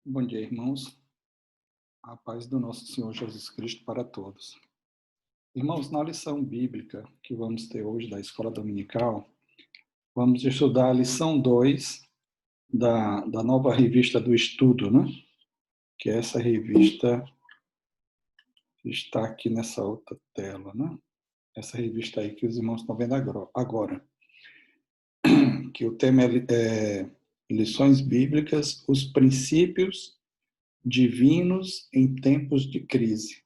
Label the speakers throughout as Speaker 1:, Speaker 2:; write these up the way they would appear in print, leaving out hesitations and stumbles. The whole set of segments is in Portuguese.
Speaker 1: Bom dia, irmãos. A paz do nosso Senhor Jesus Cristo para todos. Irmãos, na lição bíblica que vamos ter hoje da Escola Dominical, vamos estudar a lição 2 da nova revista do Estudo, né? Que é essa revista que está aqui nessa outra tela, né? Essa revista aí que os irmãos estão vendo agora. Que o tema é Lições Bíblicas, os princípios divinos em tempos de crise.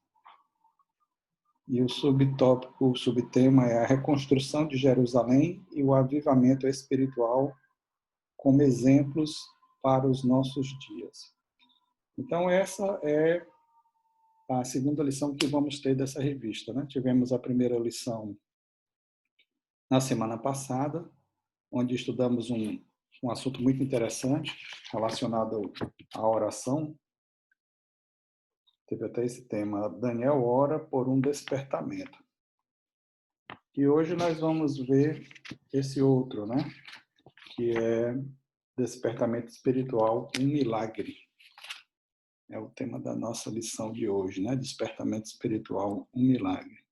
Speaker 1: E o subtópico, o subtema é a reconstrução de Jerusalém e o avivamento espiritual como exemplos para os nossos dias. Então, essa é a segunda lição que vamos ter dessa revista, né? Tivemos a primeira lição na semana passada, onde estudamos um assunto muito interessante relacionado à oração. Teve até esse tema, Daniel ora por um despertamento. E hoje nós vamos ver esse outro, né? Que é Despertamento Espiritual, um Milagre. É o tema da nossa lição de hoje, né? Despertamento Espiritual, um Milagre.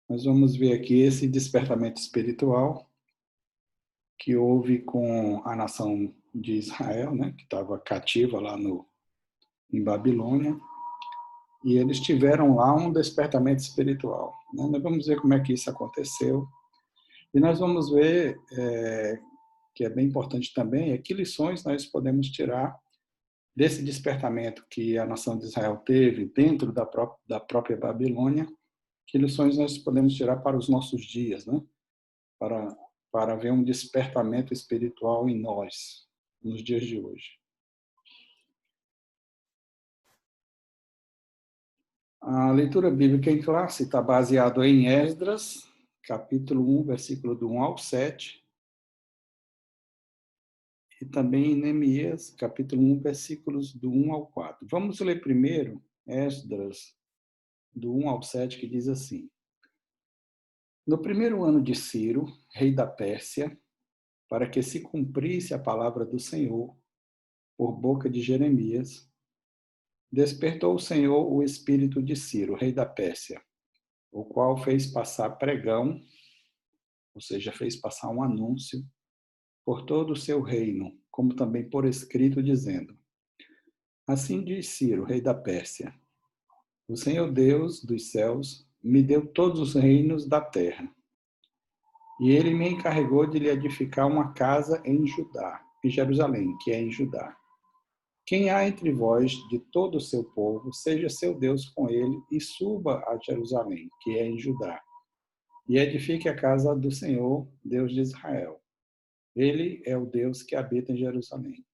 Speaker 1: Nós vamos ver aqui esse despertamento espiritual que houve com a nação de Israel, né? Que estava cativa lá em Babilônia, e eles tiveram lá um despertamento espiritual, né? Nós vamos ver como é que isso aconteceu, e nós vamos ver, que é bem importante também, é que lições nós podemos tirar desse despertamento que a nação de Israel teve dentro da própria Babilônia, que lições nós podemos tirar para os nossos dias, né? Para, para ver um despertamento espiritual em nós, nos dias de hoje. A leitura bíblica em classe está baseada em Esdras, capítulo 1, versículo do 1 ao 7, e também em Neemias, capítulo 1, versículos do 1 ao 4. Vamos ler primeiro Esdras, do 1 ao 7, que diz assim: No primeiro ano de Ciro, rei da Pérsia, para que se cumprisse a palavra do Senhor, por boca de Jeremias, despertou o Senhor o espírito de Ciro, rei da Pérsia, o qual fez passar pregão, ou seja, fez passar um anúncio, por todo o seu reino, como também por escrito, dizendo: Assim diz Ciro, rei da Pérsia: O Senhor Deus dos céus me deu todos os reinos da terra. E ele me encarregou de lhe edificar uma casa em Judá, em Jerusalém, que é em Judá. Quem há entre vós de todo o seu povo, seja seu Deus com ele e suba a Jerusalém, que é em Judá, e edifique a casa do Senhor, Deus de Israel. Ele é o Deus que habita em Jerusalém.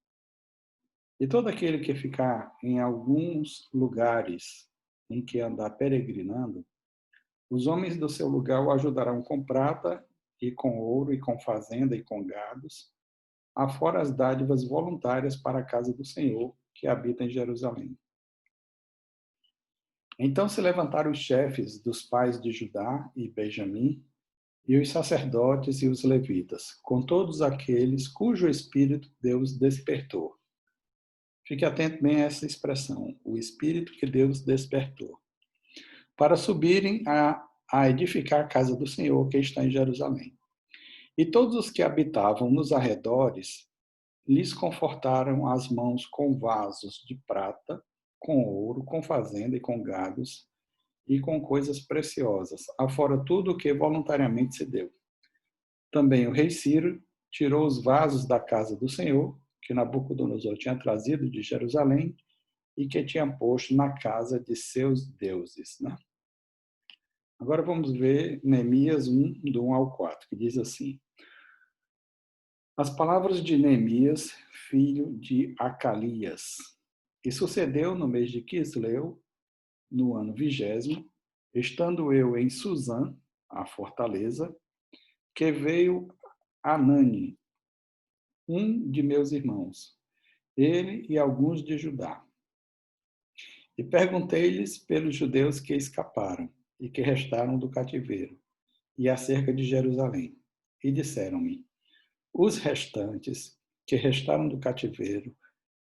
Speaker 1: E todo aquele que ficar em alguns lugares em que andar peregrinando, os homens do seu lugar o ajudarão com prata e com ouro e com fazenda e com gados, afora as dádivas voluntárias para a casa do Senhor, que habita em Jerusalém. Então se levantaram os chefes dos pais de Judá e Benjamim, e os sacerdotes e os levitas, com todos aqueles cujo espírito Deus despertou. Fique atento bem a essa expressão, o espírito que Deus despertou, para subirem a edificar a casa do Senhor que está em Jerusalém. E todos os que habitavam nos arredores lhes confortaram as mãos com vasos de prata, com ouro, com fazenda e com gados, e com coisas preciosas, afora tudo o que voluntariamente se deu. Também o rei Ciro tirou os vasos da casa do Senhor, que Nabucodonosor tinha trazido de Jerusalém, e que tinha posto na casa de seus deuses. Né? Agora vamos ver Neemias 1, do 1 ao 4, que diz assim: As palavras de Neemias, filho de Acalias. E sucedeu no mês de Quisleu, no ano 20º, estando eu em Suzã, a fortaleza, que veio Anani, um de meus irmãos, ele e alguns de Judá. E perguntei-lhes pelos judeus que escaparam e que restaram do cativeiro, e acerca de Jerusalém. E disseram-me: Os restantes que restaram do cativeiro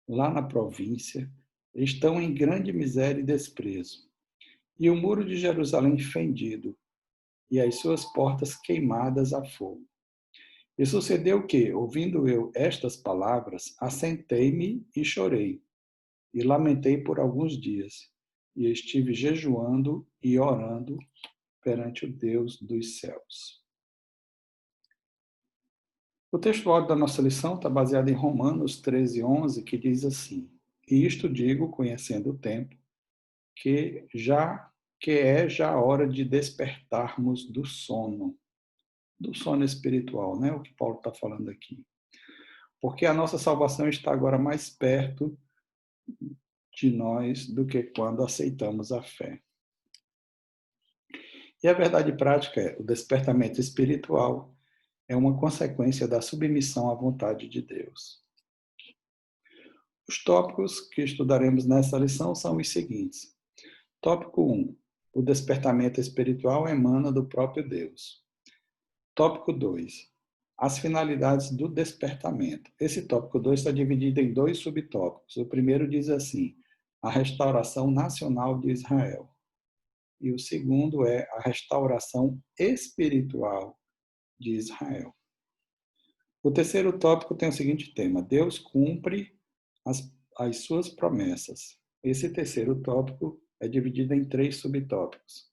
Speaker 1: lá na província, estão em grande miséria e desprezo, e o muro de Jerusalém fendido, e as suas portas queimadas a fogo. E sucedeu que, ouvindo eu estas palavras, assentei-me e chorei, e lamentei por alguns dias, e estive jejuando e orando perante o Deus dos céus. O texto áudio da nossa lição está baseado em Romanos 13:11, que diz assim: E isto digo, conhecendo o tempo, que é já a hora de despertarmos do sono espiritual, né? O que Paulo está falando aqui. Porque a nossa salvação está agora mais perto de nós do que quando aceitamos a fé. E a verdade prática é, o despertamento espiritual é uma consequência da submissão à vontade de Deus. Os tópicos que estudaremos nessa lição são os seguintes. Tópico 1. O despertamento espiritual emana do próprio Deus. Tópico 2. As finalidades do despertamento. Esse tópico 2 está dividido em 2 subtópicos. O primeiro diz assim: a restauração nacional de Israel. E o segundo é a restauração espiritual de Israel. O terceiro tópico tem o seguinte tema: Deus cumpre as suas promessas. Esse terceiro tópico é dividido em 3 subtópicos.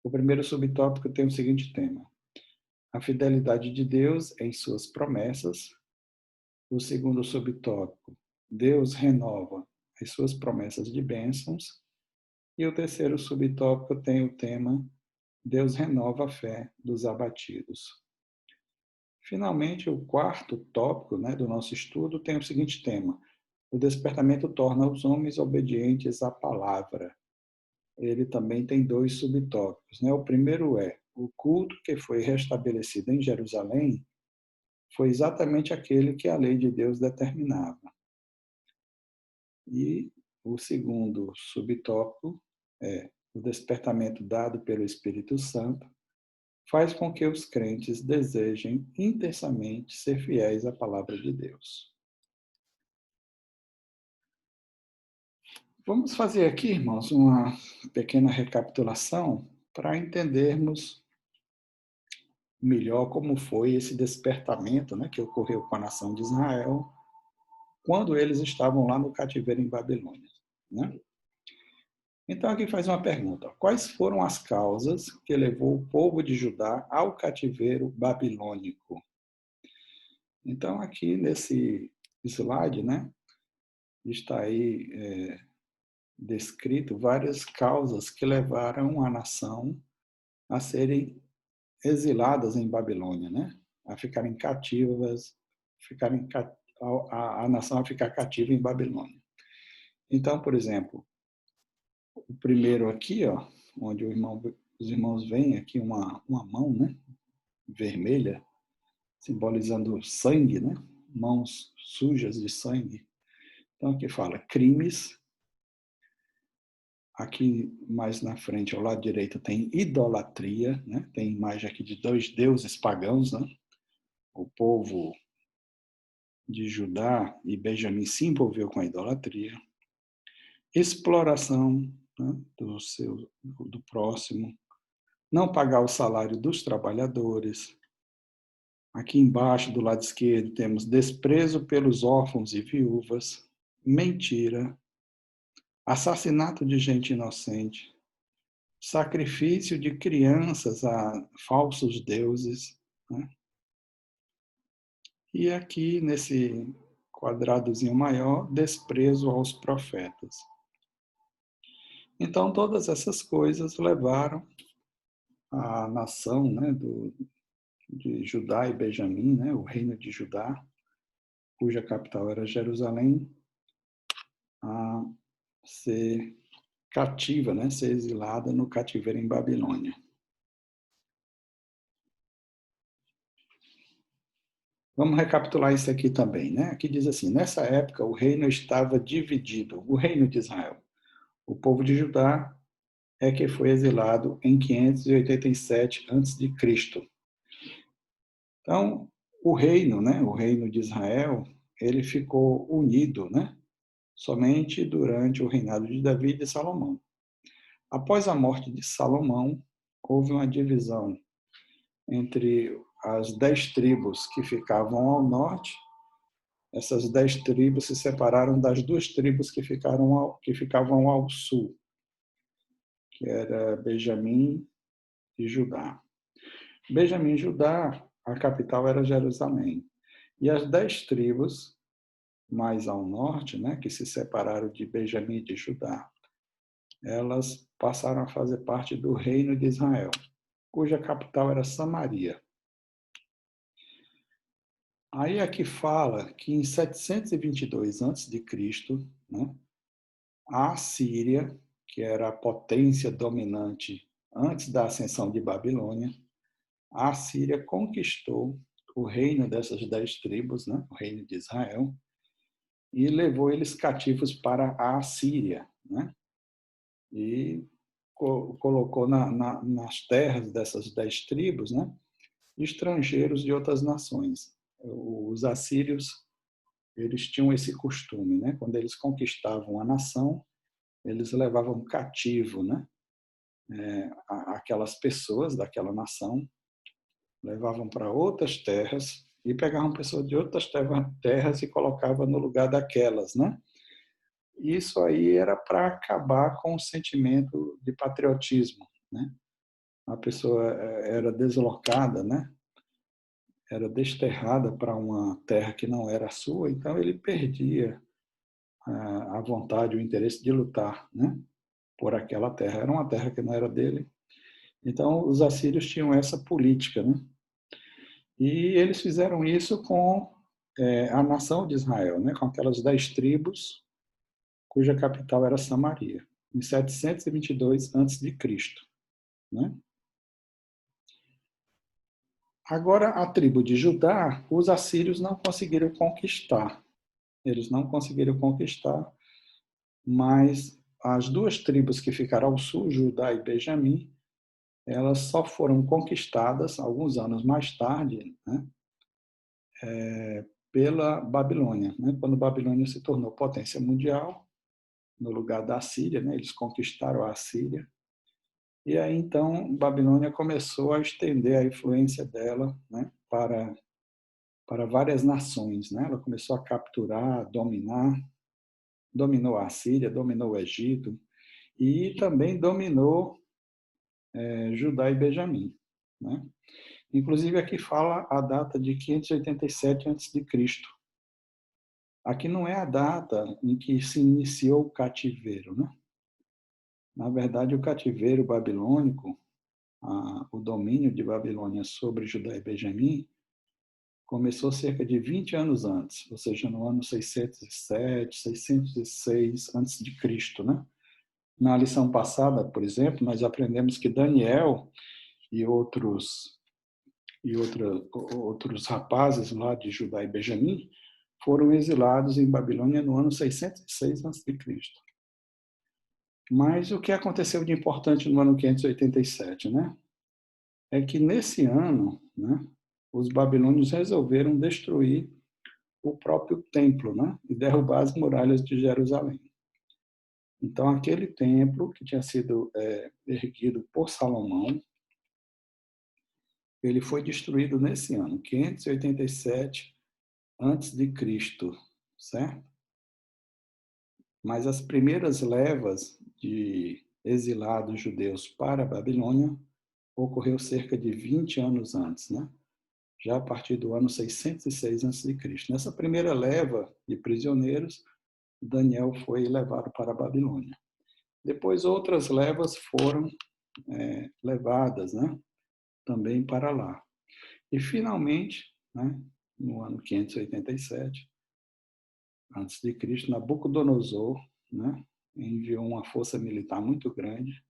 Speaker 1: O primeiro subtópico tem o seguinte tema: a fidelidade de Deus em suas promessas. O segundo subtópico: Deus renova as suas promessas de bênçãos. E o terceiro subtópico tem o tema: Deus renova a fé dos abatidos. Finalmente, o quarto tópico, do nosso estudo tem o seguinte tema: o despertamento torna os homens obedientes à palavra. Ele também tem 2 subtópicos. O primeiro é: o culto que foi restabelecido em Jerusalém foi exatamente aquele que a lei de Deus determinava. E o segundo subtópico é: o despertamento dado pelo Espírito Santo faz com que os crentes desejem intensamente ser fiéis à palavra de Deus. Vamos fazer aqui, irmãos, uma pequena recapitulação para entendermos melhor como foi esse despertamento, que ocorreu com a nação de Israel quando eles estavam lá no cativeiro em Babilônia. Então, aqui faz uma pergunta: quais foram as causas que levou o povo de Judá ao cativeiro babilônico? Então, aqui nesse slide, está aí descrito várias causas que levaram a nação a serem exiladas em Babilônia, a ficarem cativas, a nação a ficar cativa em Babilônia. Então, por exemplo, o primeiro aqui, onde os irmãos veem aqui uma mão, vermelha, simbolizando sangue, mãos sujas de sangue. Então, aqui fala crimes. Aqui mais na frente, ao lado direito, tem idolatria, Tem imagem aqui de 2 deuses pagãos, O povo de Judá e Benjamim se envolveu com a idolatria. Exploração, do próximo. Não pagar o salário dos trabalhadores. Aqui embaixo, do lado esquerdo, temos desprezo pelos órfãos e viúvas. Mentira. Assassinato de gente inocente. Sacrifício de crianças a falsos deuses. E aqui, nesse quadradozinho maior, desprezo aos profetas. Então, todas essas coisas levaram a nação de Judá e Benjamim, o reino de Judá, cuja capital era Jerusalém, a ser cativa, ser exilada no cativeiro em Babilônia. Vamos recapitular isso aqui também, Aqui diz assim: nessa época o reino estava dividido, o reino de Israel. O povo de Judá é que foi exilado em 587 a.C. Então, o reino de Israel, ele ficou unido, somente durante o reinado de Davi e de Salomão. Após a morte de Salomão, houve uma divisão entre as 10 tribos que ficavam ao norte. Essas 10 tribos se separaram das 2 tribos que ficavam ao sul, que era Benjamim e Judá. Benjamim e Judá, a capital era Jerusalém. E as 10 tribos mais ao norte, né, que se separaram de Benjamim e de Judá, elas passaram a fazer parte do reino de Israel, cuja capital era Samaria. Aí aqui fala que em 722 a.C., né, a Assíria, que era a potência dominante antes da ascensão de Babilônia, a Assíria conquistou o reino dessas 10 tribos, né, o reino de Israel, e levou eles cativos para a Assíria, né, e colocou nas terras dessas 10 tribos, né, estrangeiros de outras nações. Os assírios, eles tinham esse costume, né, quando eles conquistavam a nação, eles levavam cativo, né, aquelas pessoas daquela nação, levavam para outras terras e pegavam pessoas de outras terras e colocavam no lugar daquelas, né? Isso aí era para acabar com o sentimento de patriotismo, né? A pessoa era deslocada, né? Era desterrada para uma terra que não era sua, então ele perdia a vontade, o interesse de lutar, né? Por aquela terra. Era uma terra que não era dele. Então, os assírios tinham essa política, né? E eles fizeram isso com a nação de Israel, né? Com aquelas 10 tribos, cuja capital era Samaria, em 722 a.C., né? Agora, a tribo de Judá, os assírios não conseguiram conquistar. Eles não conseguiram conquistar, mas as 2 tribos que ficaram ao sul, Judá e Benjamim, elas só foram conquistadas alguns anos mais tarde, né, pela Babilônia, né, quando a Babilônia se tornou potência mundial, no lugar da Síria, né, eles conquistaram a Síria. E aí, então, Babilônia começou a estender a influência dela, né, para várias nações. Né? Ela começou a capturar, dominou a Síria, dominou o Egito e também dominou Judá e Benjamim. Né? Inclusive, aqui fala a data de 587 a.C. Aqui não é a data em que se iniciou o cativeiro. Né? Na verdade, o cativeiro babilônico, o domínio de Babilônia sobre Judá e Benjamim, começou cerca de 20 anos antes, ou seja, no ano 607, 606 antes de Cristo, né? Na lição passada, por exemplo, nós aprendemos que Daniel e outros rapazes lá de Judá e Benjamim foram exilados em Babilônia no ano 606 a.C. Mas o que aconteceu de importante no ano 587, né? É que nesse ano, né, os babilônios resolveram destruir o próprio templo, né, e derrubar as muralhas de Jerusalém. Então, aquele templo que tinha sido erguido por Salomão, ele foi destruído nesse ano, 587 antes de Cristo, certo? Mas as primeiras levas de exilados judeus para a Babilônia ocorreu cerca de 20 anos antes, né? Já a partir do ano 606 a.C. Nessa primeira leva de prisioneiros, Daniel foi levado para a Babilônia. Depois outras levas foram levadas, né, também para lá. E finalmente, né, no ano 587 a.C., Nabucodonosor, né, enviou uma força militar muito grande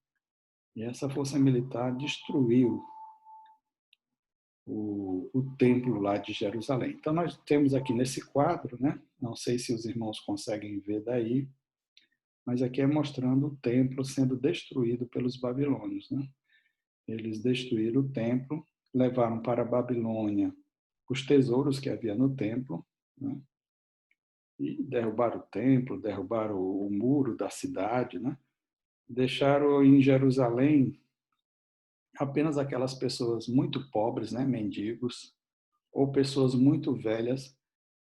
Speaker 1: e essa força militar destruiu o templo lá de Jerusalém. Então nós temos aqui nesse quadro, né, não sei se os irmãos conseguem ver daí, mas aqui é mostrando o templo sendo destruído pelos babilônios, né? Eles destruíram o templo, levaram para a Babilônia os tesouros que havia no templo, né? E derrubaram o templo, derrubaram o muro da cidade, né? Deixaram em Jerusalém apenas aquelas pessoas muito pobres, né? Mendigos, ou pessoas muito velhas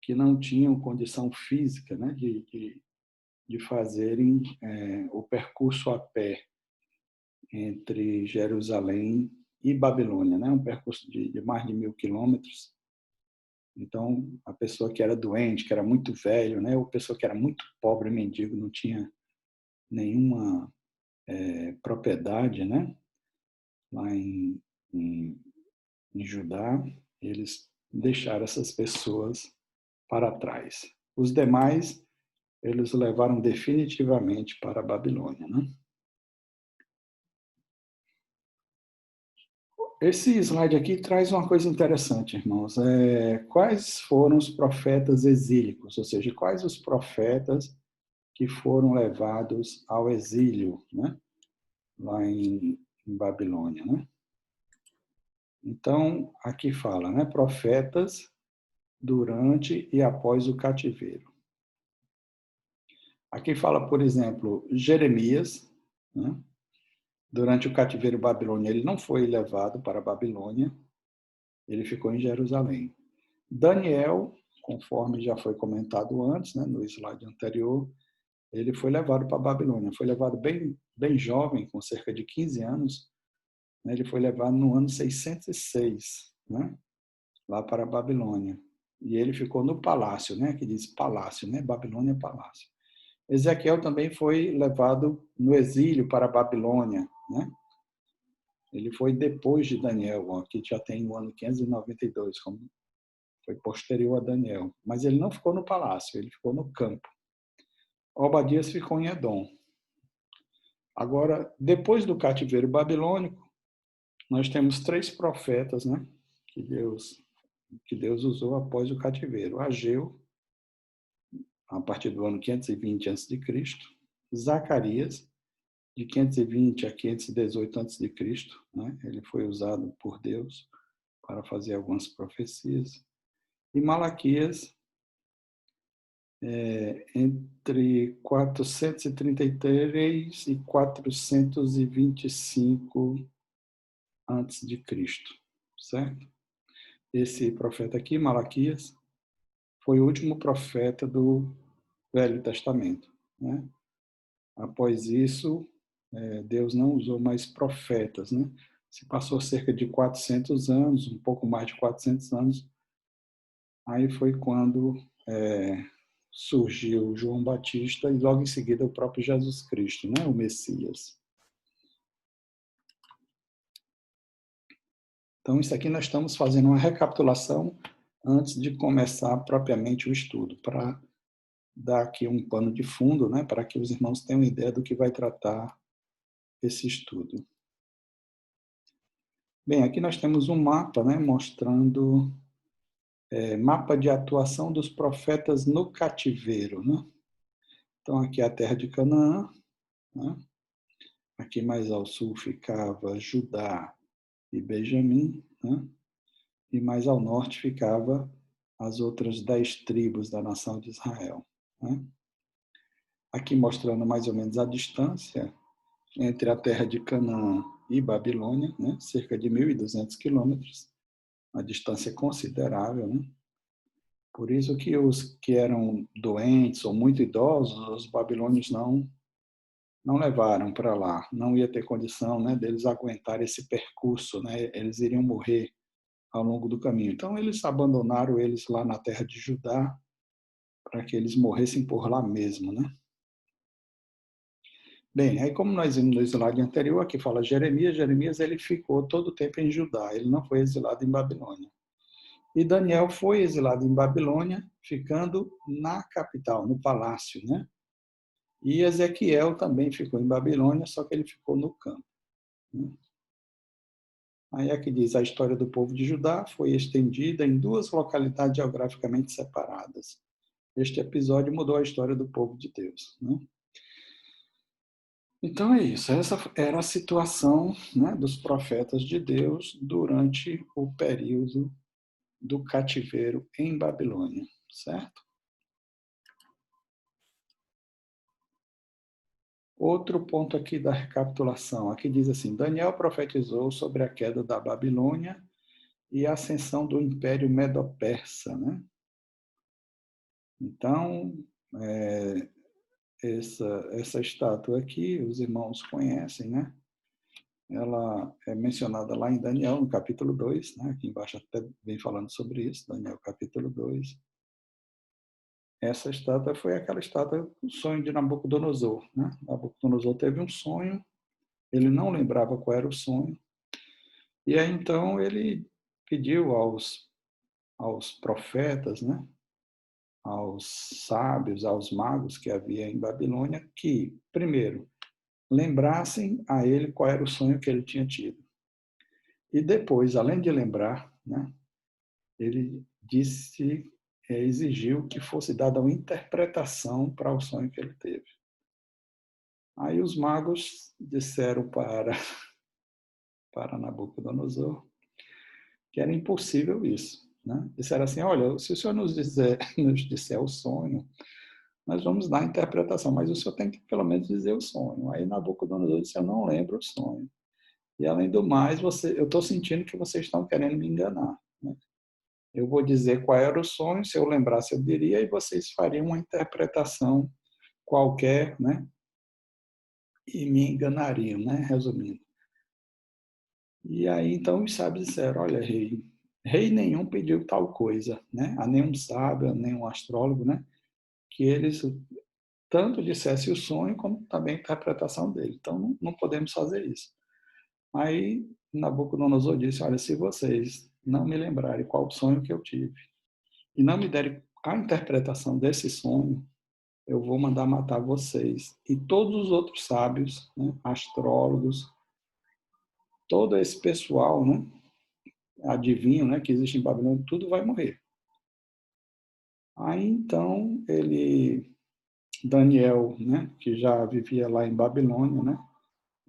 Speaker 1: que não tinham condição física, né? De fazerem o percurso a pé entre Jerusalém e Babilônia, né? Um percurso de mais de 1.000 quilômetros. Então, a pessoa que era doente, que era muito velho, né? Ou pessoa que era muito pobre, mendigo, não tinha nenhuma propriedade, né? Lá em, em Judá, eles deixaram essas pessoas para trás. Os demais, eles levaram definitivamente para a Babilônia, né? Esse slide aqui traz uma coisa interessante, irmãos. Quais foram os profetas exílicos? Ou seja, quais os profetas que foram levados ao exílio, né? Lá em Babilônia, né? Então, aqui fala, né? Profetas durante e após o cativeiro. Aqui fala, por exemplo, Jeremias, né? Durante o cativeiro babilônio, ele não foi levado para a Babilônia, ele ficou em Jerusalém. Daniel, conforme já foi comentado antes, né, no slide anterior, ele foi levado para a Babilônia. Foi levado bem jovem, com cerca de 15 anos. Né, ele foi levado no ano 606, né, lá para a Babilônia. E ele ficou no palácio, né, que diz palácio, né, Babilônia palácio. Ezequiel também foi levado no exílio para a Babilônia, né? Ele foi depois de Daniel, aqui já tem o ano 592, como foi posterior a Daniel. Mas ele não ficou no palácio, ele ficou no campo. Obadias ficou em Edom. Agora, depois do cativeiro babilônico, nós temos 3 profetas, né, que Deus usou após o cativeiro. Ageu, a partir do ano 520 a.C., Zacarias, de 520 a 518 a.C., né, ele foi usado por Deus para fazer algumas profecias. E Malaquias, entre 433 e 425 antes de Cristo, certo? Esse profeta aqui, Malaquias, foi o último profeta do Velho Testamento, né? Após isso, Deus não usou mais profetas, né? Se passou cerca de 400 anos, um pouco mais de 400 anos, aí foi quando surgiu João Batista e logo em seguida o próprio Jesus Cristo, né? O Messias. Então, isso aqui nós estamos fazendo uma recapitulação antes de começar propriamente o estudo, para dar aqui um pano de fundo, né? Para que os irmãos tenham ideia do que vai tratar esse estudo. Bem, aqui nós temos um mapa, né? Mostrando mapa de atuação dos profetas no cativeiro, né? Então, aqui é a terra de Canaã, né? Aqui mais ao sul ficava Judá e Benjamim, né? E mais ao norte ficava as outras 10 tribos da nação de Israel, né? Aqui mostrando mais ou menos a distância entre a terra de Canaã e Babilônia, né? Cerca de 1.200 quilômetros, uma distância considerável, né? Por isso que os que eram doentes ou muito idosos, os babilônios não levaram para lá, não ia ter condição, né, deles aguentar esse percurso, né? Eles iriam morrer ao longo do caminho. Então eles abandonaram eles lá na terra de Judá para que eles morressem por lá mesmo, né? Bem, aí como nós vimos no slide anterior, aqui fala Jeremias ele ficou todo o tempo em Judá, ele não foi exilado em Babilônia. E Daniel foi exilado em Babilônia, ficando na capital, no palácio, né? E Ezequiel também ficou em Babilônia, só que ele ficou no campo, né? Aí aqui diz, a história do povo de Judá foi estendida em 2 localidades geograficamente separadas. Este episódio mudou a história do povo de Deus, né? Então é isso, essa era a situação, né, dos profetas de Deus durante o período do cativeiro em Babilônia, certo? Outro ponto aqui da recapitulação. Aqui diz assim, Daniel profetizou sobre a queda da Babilônia e a ascensão do Império Medo-Persa, né? Então, essa estátua aqui, os irmãos conhecem, né? Ela é mencionada lá em Daniel, no capítulo 2, né? Aqui embaixo até vem falando sobre isso, Daniel capítulo 2. Essa estátua foi aquela estátua do sonho de Nabucodonosor, né? Nabucodonosor teve um sonho, ele não lembrava qual era o sonho, e aí então ele pediu aos profetas, né? Aos sábios, aos magos que havia em Babilônia, que, primeiro, lembrassem a ele qual era o sonho que ele tinha tido. E depois, além de lembrar, né, ele exigiu que fosse dada uma interpretação para o sonho que ele teve. Aí os magos disseram para Nabucodonosor que era impossível isso. Né? Disseram assim, olha, se o senhor nos disser o sonho, nós vamos dar a interpretação, mas o senhor tem que pelo menos dizer o sonho. Aí Nabucodonosor disse, eu não lembro o sonho. E além do mais, eu estou sentindo que vocês estão querendo me enganar. Né? Eu vou dizer qual era o sonho, se eu lembrasse eu diria, e vocês fariam uma interpretação qualquer, né? E me enganariam, né? Resumindo. E aí então os sábios disseram, olha, rei nenhum pediu tal coisa, né? A nenhum sábio, a nenhum astrólogo, né? Que eles tanto dissesse o sonho como também a interpretação dele. Então não podemos fazer isso. Aí Nabucodonosor disse, olha, se vocês não me lembrarem qual o sonho que eu tive e não me derem a interpretação desse sonho, eu vou mandar matar vocês e todos os outros sábios, né, astrólogos, todo esse pessoal, né, adivinho, né, que existe em Babilônia, tudo vai morrer. Aí então Daniel, né, que já vivia lá em Babilônia, né,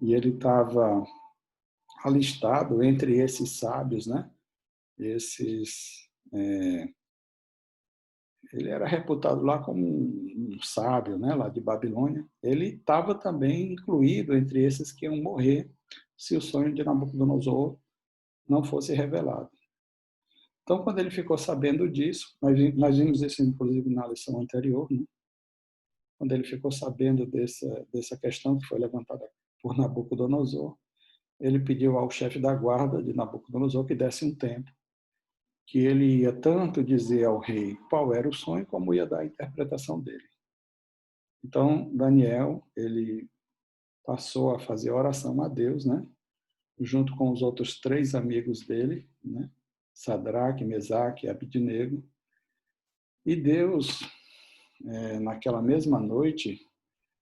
Speaker 1: e ele estava alistado entre esses sábios, né, ele era reputado lá como um sábio, né, lá de Babilônia. Ele estava também incluído entre esses que iam morrer se o sonho de Nabucodonosor não fosse revelado. Então, quando ele ficou sabendo disso, nós vimos isso inclusive na lição anterior, né? Quando ele ficou sabendo dessa questão que foi levantada por Nabucodonosor, ele pediu ao chefe da guarda de Nabucodonosor que desse um tempo, que ele ia tanto dizer ao rei qual era o sonho, como ia dar a interpretação dele. Então, Daniel, ele passou a fazer oração a Deus, né? Junto com os outros 3 amigos dele, né? Sadraque, Mesaque e Abidnego. E Deus, naquela mesma noite,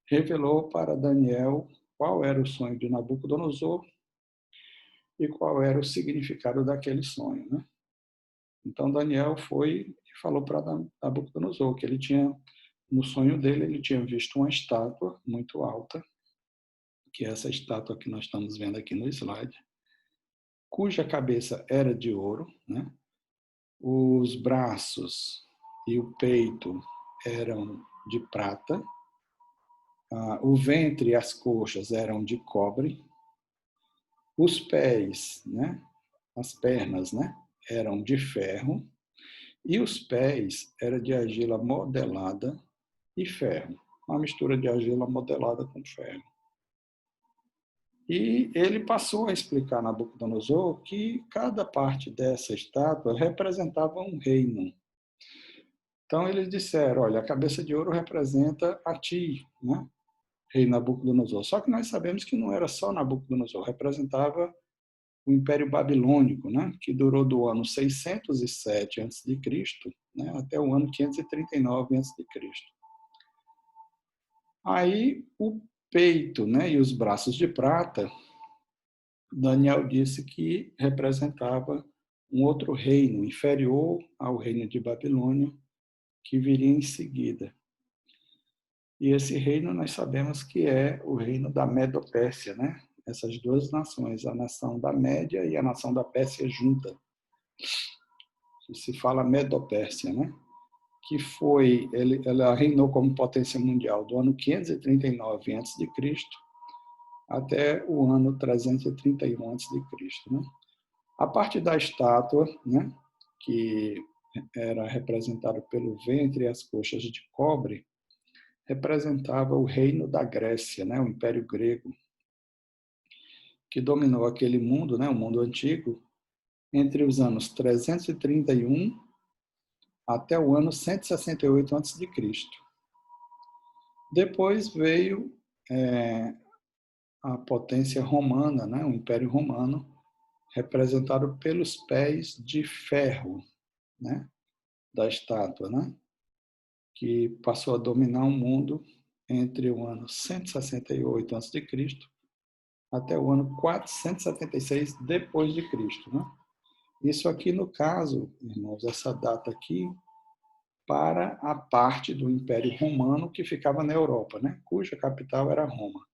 Speaker 1: revelou para Daniel qual era o sonho de Nabucodonosor e qual era o significado daquele sonho, né? Então Daniel foi e falou para Nabucodonosor que ele tinha, no sonho dele, ele tinha visto uma estátua muito alta, que é essa estátua que nós estamos vendo aqui no slide, cuja cabeça era de ouro, né? Os braços e o peito eram de prata, o ventre e as coxas eram de cobre, os pés, né? As pernas, né? Eram de ferro, e os pés eram de argila modelada e ferro, uma mistura de argila modelada com ferro. E ele passou a explicar a Nabucodonosor que cada parte dessa estátua representava um reino. Então eles disseram, olha, a cabeça de ouro representa a ti, né, rei Nabucodonosor. Só que nós sabemos que não era só Nabucodonosor, representava o Império Babilônico, né, que durou do ano 607 a.C., né, até o ano 539 a.C. Aí o peito, né, e os braços de prata, Daniel disse que representava um outro reino, inferior ao reino de Babilônia, que viria em seguida. E esse reino nós sabemos que é o reino da Medo-Pérsia, né? Essas 2 nações, a nação da Média e a nação da Pérsia junta. Se fala Medo-Pérsia, né? ela reinou como potência mundial do ano 539 a.C. até o ano 331 a.C., né? A parte da estátua, né, que era representada pelo ventre e as coxas de cobre, representava o reino da Grécia, né, o Império Grego, que dominou aquele mundo, né, o mundo antigo, entre os anos 331 até o ano 168 a.C. Depois veio a potência romana, né, o Império Romano, representado pelos pés de ferro, né, da estátua, né, que passou a dominar o mundo entre o ano 168 a.C. até o ano 476 depois de Cristo, né? Isso aqui no caso, irmãos, essa data aqui para a parte do Império Romano que ficava na Europa, né? Cuja capital era Roma.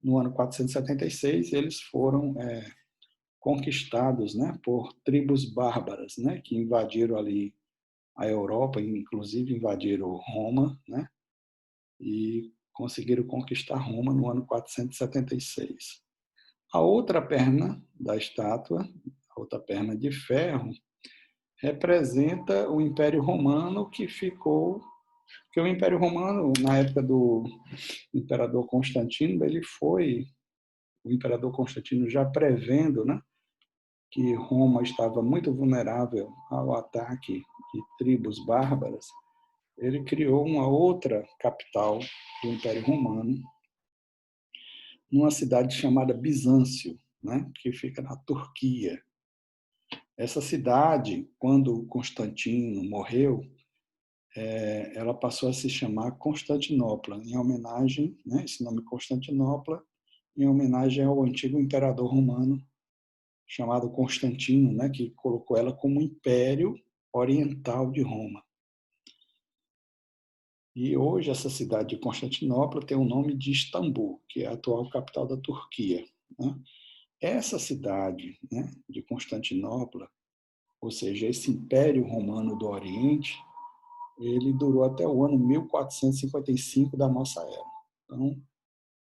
Speaker 1: No ano 476 eles foram conquistados, né, por tribos bárbaras, né, que invadiram ali a Europa, inclusive invadiram Roma, né, e conseguiram conquistar Roma no ano 476. A outra perna da estátua, a outra perna de ferro, representa o Império Romano que ficou, porque o Império Romano, na época do imperador Constantino, o imperador Constantino já prevendo, né, que Roma estava muito vulnerável ao ataque de tribos bárbaras, ele criou uma outra capital do Império Romano, numa cidade chamada Bizâncio, né, que fica na Turquia. Essa cidade, quando Constantino morreu, ela passou a se chamar Constantinopla, em homenagem, né, esse nome Constantinopla, em homenagem ao antigo imperador romano chamado Constantino, né, que colocou ela como Império Oriental de Roma. E hoje essa cidade de Constantinopla tem o nome de Istambul, que é a atual capital da Turquia, né? Essa cidade, né, de Constantinopla, ou seja, esse Império Romano do Oriente, ele durou até o ano 1455 da nossa era. Então,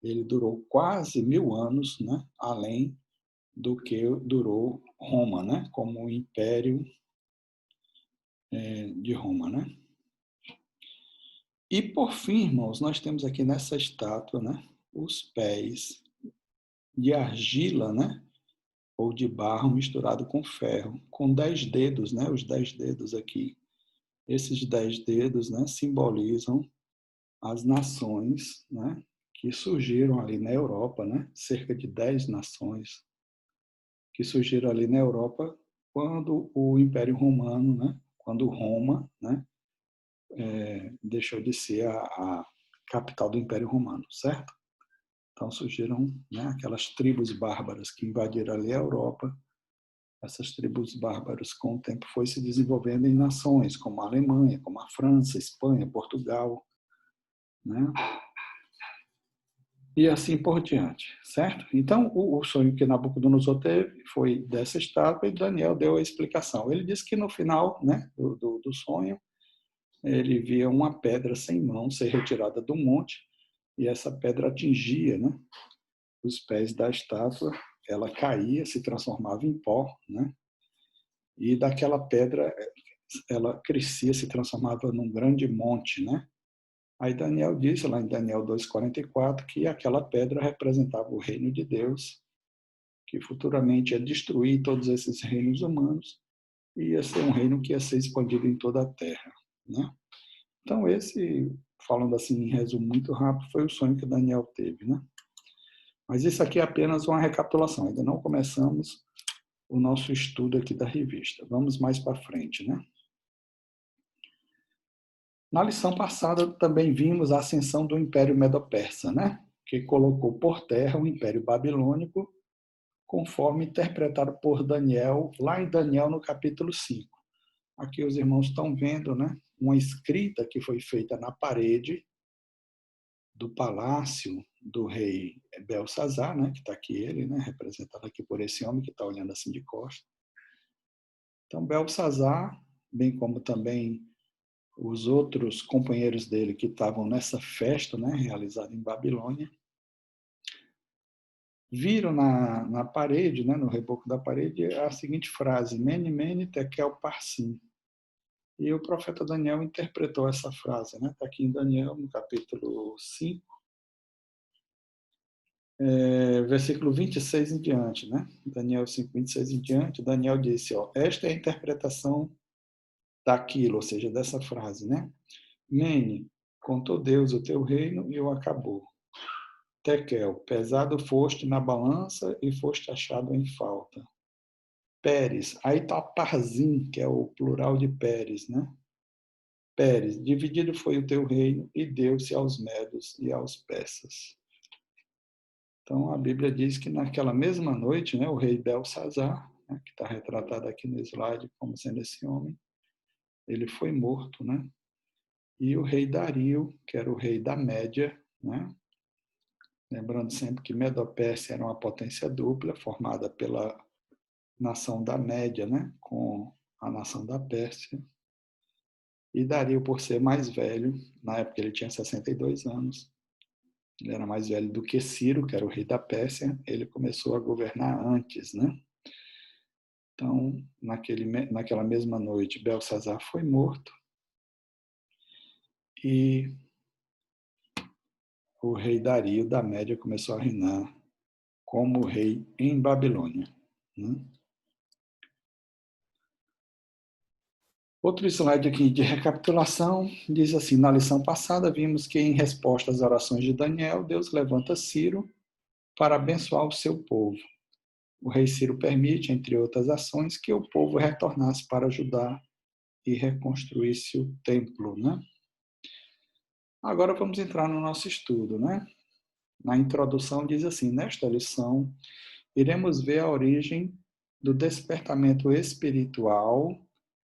Speaker 1: ele durou quase 1000 anos, né, além do que durou Roma, né, como o Império de Roma, né? E por fim, irmãos, nós temos aqui nessa estátua, né, os pés de argila, né, ou de barro misturado com ferro, com 10 dedos, né, os 10 dedos aqui. Esses 10 dedos, né, simbolizam as nações, né, que surgiram ali na Europa, né, cerca de 10 nações que surgiram ali na Europa quando o Império Romano, né, quando Roma, né, deixou de ser a capital do Império Romano, certo? Então surgiram, né, aquelas tribos bárbaras que invadiram ali a Europa. Essas tribos bárbaras, com o tempo, foi se desenvolvendo em nações como a Alemanha, como a França, Espanha, Portugal, né? E assim por diante, certo? Então, o sonho que Nabucodonosor teve foi dessa estátua e Daniel deu a explicação. Ele disse que no final, né, do sonho, ele via uma pedra sem mão ser retirada do monte e essa pedra atingia, né, os pés da estátua, ela caía, se transformava em pó, né? E daquela pedra ela crescia, se transformava num grande monte, né? Aí Daniel disse lá em Daniel 2:44 que aquela pedra representava o reino de Deus, que futuramente ia destruir todos esses reinos humanos e ia ser um reino que ia ser expandido em toda a terra, né? Então esse, falando assim em resumo muito rápido, foi o sonho que Daniel teve, né? Mas isso aqui é apenas uma recapitulação, ainda não começamos o nosso estudo aqui da revista. Vamos mais para frente, né? Na lição passada também vimos a ascensão do Império Medo-Persa, né? Que colocou por terra o Império Babilônico, conforme interpretado por Daniel, lá em Daniel no capítulo 5. Aqui os irmãos estão vendo, né, uma escrita que foi feita na parede do palácio do rei Belsazar, né, que está aqui ele, né, representado aqui por esse homem que está olhando assim de costas. Então, Belsazar, bem como também os outros companheiros dele que estavam nessa festa, né, realizada em Babilônia, viram na parede, né, no reboco da parede, a seguinte frase: Mene, mene, tekel, parsim. E o profeta Daniel interpretou essa frase, né? Está aqui em Daniel, no capítulo 5, versículo 26 em diante, né? Daniel 5, 26 em diante, Daniel disse, ó, esta é a interpretação daquilo, ou seja, dessa frase, né? Mene, contou Deus o teu reino e o acabou. Tekel, pesado foste na balança e foste achado em falta. Pérez, aí está Parzim, que é o plural de Pérez, né? Pérez, dividido foi o teu reino e deu-se aos medos e aos persas. Então, a Bíblia diz que naquela mesma noite, né, o rei Belsazar, né, que está retratado aqui no slide como sendo esse homem, ele foi morto, né? E o rei Dario, que era o rei da Média, né? Lembrando sempre que Medo-Pérsia era uma potência dupla, formada pela nação da Média, né? Com a nação da Pérsia. E Dario, por ser mais velho, na época ele tinha 62 anos, ele era mais velho do que Ciro, que era o rei da Pérsia, ele começou a governar antes, né? Então, naquela mesma noite, Belsazar foi morto e o rei Dario da Média começou a reinar como rei em Babilônia, né? Outro slide aqui de recapitulação diz assim: na lição passada vimos que em resposta às orações de Daniel, Deus levanta Ciro para abençoar o seu povo. O rei Ciro permite, entre outras ações, que o povo retornasse para Judá e reconstruísse o templo, né? Agora vamos entrar no nosso estudo, né? Na introdução diz assim: nesta lição iremos ver a origem do despertamento espiritual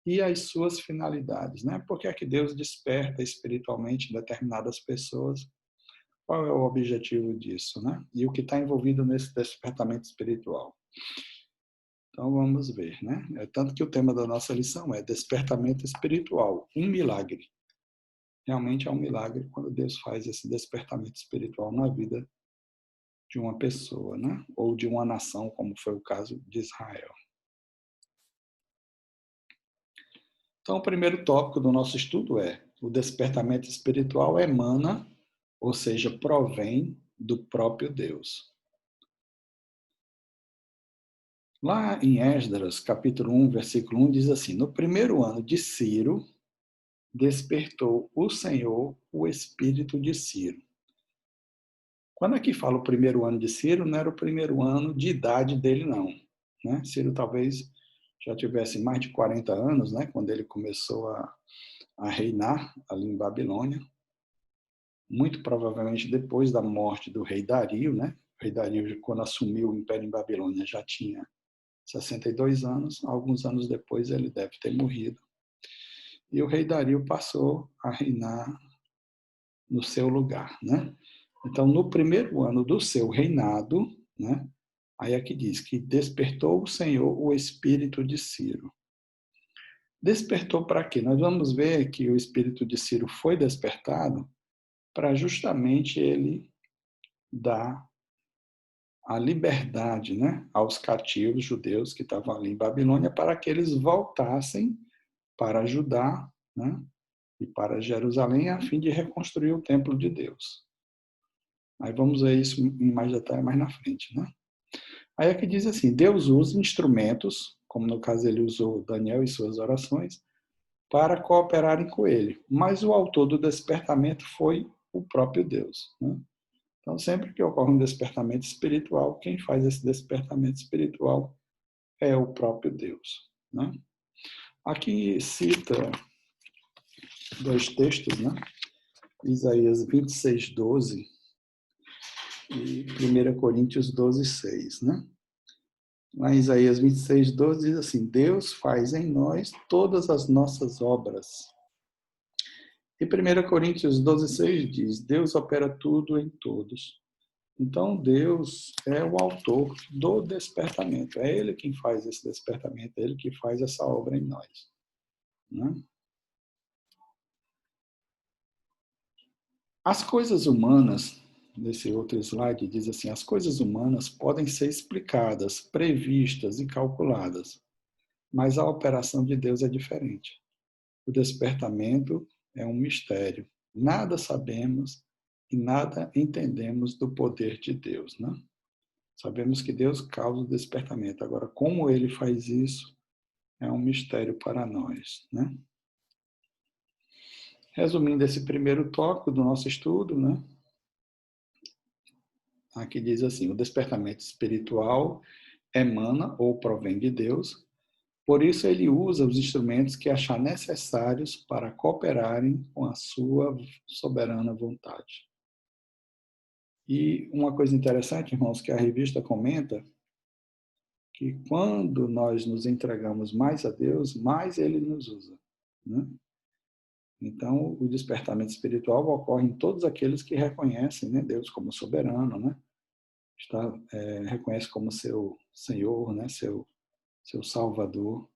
Speaker 1: e as suas finalidades, né? Por que é que Deus desperta espiritualmente determinadas pessoas? Qual é o objetivo disso, né? E o que está envolvido nesse despertamento espiritual? Então vamos ver, né? Tanto que o tema da nossa lição é despertamento espiritual, um milagre. Realmente é um milagre quando Deus faz esse despertamento espiritual na vida de uma pessoa, né? Ou de uma nação, como foi o caso de Israel. Então, o primeiro tópico do nosso estudo é: o despertamento espiritual emana, ou seja, provém do próprio Deus. Lá em Esdras, capítulo 1, versículo 1, diz assim: no primeiro ano de Ciro, despertou o Senhor o espírito de Ciro. Quando aqui fala o primeiro ano de Ciro, não era o primeiro ano de idade dele, não, né? Ciro talvez já tivesse mais de 40 anos, né, quando ele começou a reinar ali em Babilônia. Muito provavelmente depois da morte do rei Dario, né? O rei Dario, quando assumiu o Império em Babilônia, já tinha 62 anos. Alguns anos depois ele deve ter morrido. E o rei Dario passou a reinar no seu lugar, né? Então, no primeiro ano do seu reinado, né? Aí aqui diz que despertou o Senhor o espírito de Ciro. Despertou para quê? Nós vamos ver que o espírito de Ciro foi despertado para justamente ele dar a liberdade, né, aos cativos judeus que estavam ali em Babilônia, para que eles voltassem para Judá, né, e para Jerusalém, a fim de reconstruir o templo de Deus. Aí vamos ver isso em mais detalhe mais na frente, né? Aí aqui diz assim: Deus usa instrumentos, como no caso ele usou Daniel e suas orações, para cooperarem com ele. Mas o autor do despertamento foi o próprio Deus, né? Então, sempre que ocorre um despertamento espiritual, quem faz esse despertamento espiritual é o próprio Deus, né? Aqui cita dois textos, né? Isaías 26, 12 e 1 Coríntios 12, 6, né? Lá em Isaías 26, 12 diz assim: Deus faz em nós todas as nossas obras. E 1 Coríntios 12, 6 diz: Deus opera tudo em todos. Então, Deus é o autor do despertamento. É Ele quem faz esse despertamento, é Ele que faz essa obra em nós, né? As coisas humanas, nesse outro slide, diz assim, as coisas humanas podem ser explicadas, previstas e calculadas, mas a operação de Deus é diferente. O despertamento é um mistério. Nada sabemos e nada entendemos do poder de Deus, né? Sabemos que Deus causa o despertamento. Agora, como ele faz isso, é um mistério para nós, né? Resumindo esse primeiro tópico do nosso estudo, né? Aqui diz assim, o despertamento espiritual emana ou provém de Deus, por isso ele usa os instrumentos que achar necessários para cooperarem com a sua soberana vontade. E uma coisa interessante, irmãos, que a revista comenta, que quando nós nos entregamos mais a Deus, mais ele nos usa, né? Então, o despertamento espiritual ocorre em todos aqueles que reconhecem, né, Deus como soberano, né? Reconhece como seu Senhor, né, seu Salvador,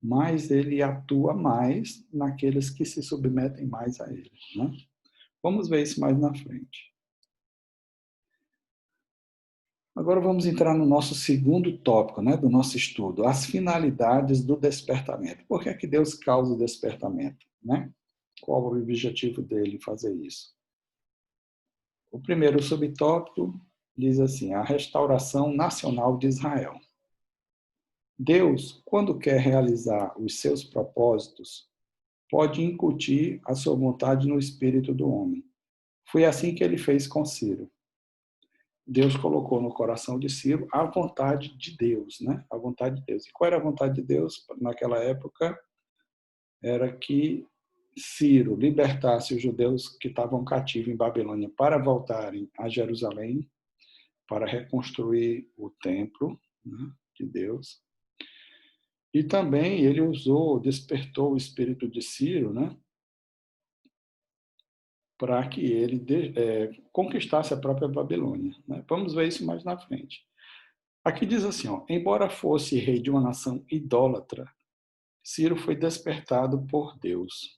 Speaker 1: mas ele atua mais naqueles que se submetem mais a ele, né? Vamos ver isso mais na frente. Agora vamos entrar no nosso segundo tópico, né, do nosso estudo, as finalidades do despertamento. Por que é que Deus causa o despertamento, né? Qual o objetivo dele fazer isso? O primeiro subtópico diz assim, a restauração nacional de Israel. Deus, quando quer realizar os seus propósitos, pode incutir a sua vontade no espírito do homem. Foi assim que ele fez com Ciro. Deus colocou no coração de Ciro a vontade de Deus, né? A vontade de Deus. E qual era a vontade de Deus naquela época? Era que Ciro libertasse os judeus que estavam cativos em Babilônia para voltarem a Jerusalém, para reconstruir o templo, né, de Deus. E também ele despertou o espírito de Ciro, né, para que ele conquistasse a própria Babilônia, né? Vamos ver isso mais na frente. Aqui diz assim, ó, embora fosse rei de uma nação idólatra, Ciro foi despertado por Deus,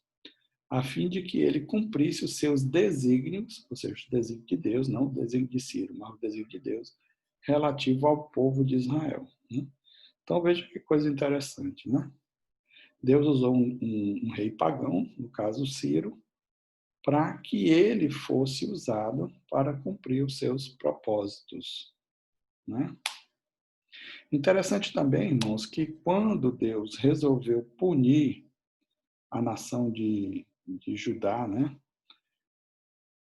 Speaker 1: a fim de que ele cumprisse os seus desígnios, ou seja, o desígnio de Deus, não o desígnio de Ciro, mas o desígnio de Deus, relativo ao povo de Israel, né? Então veja que coisa interessante, né? Deus usou um rei pagão, no caso Ciro, para que ele fosse usado para cumprir os seus propósitos, né? Interessante também, irmãos, que quando Deus resolveu punir a nação de Judá, né,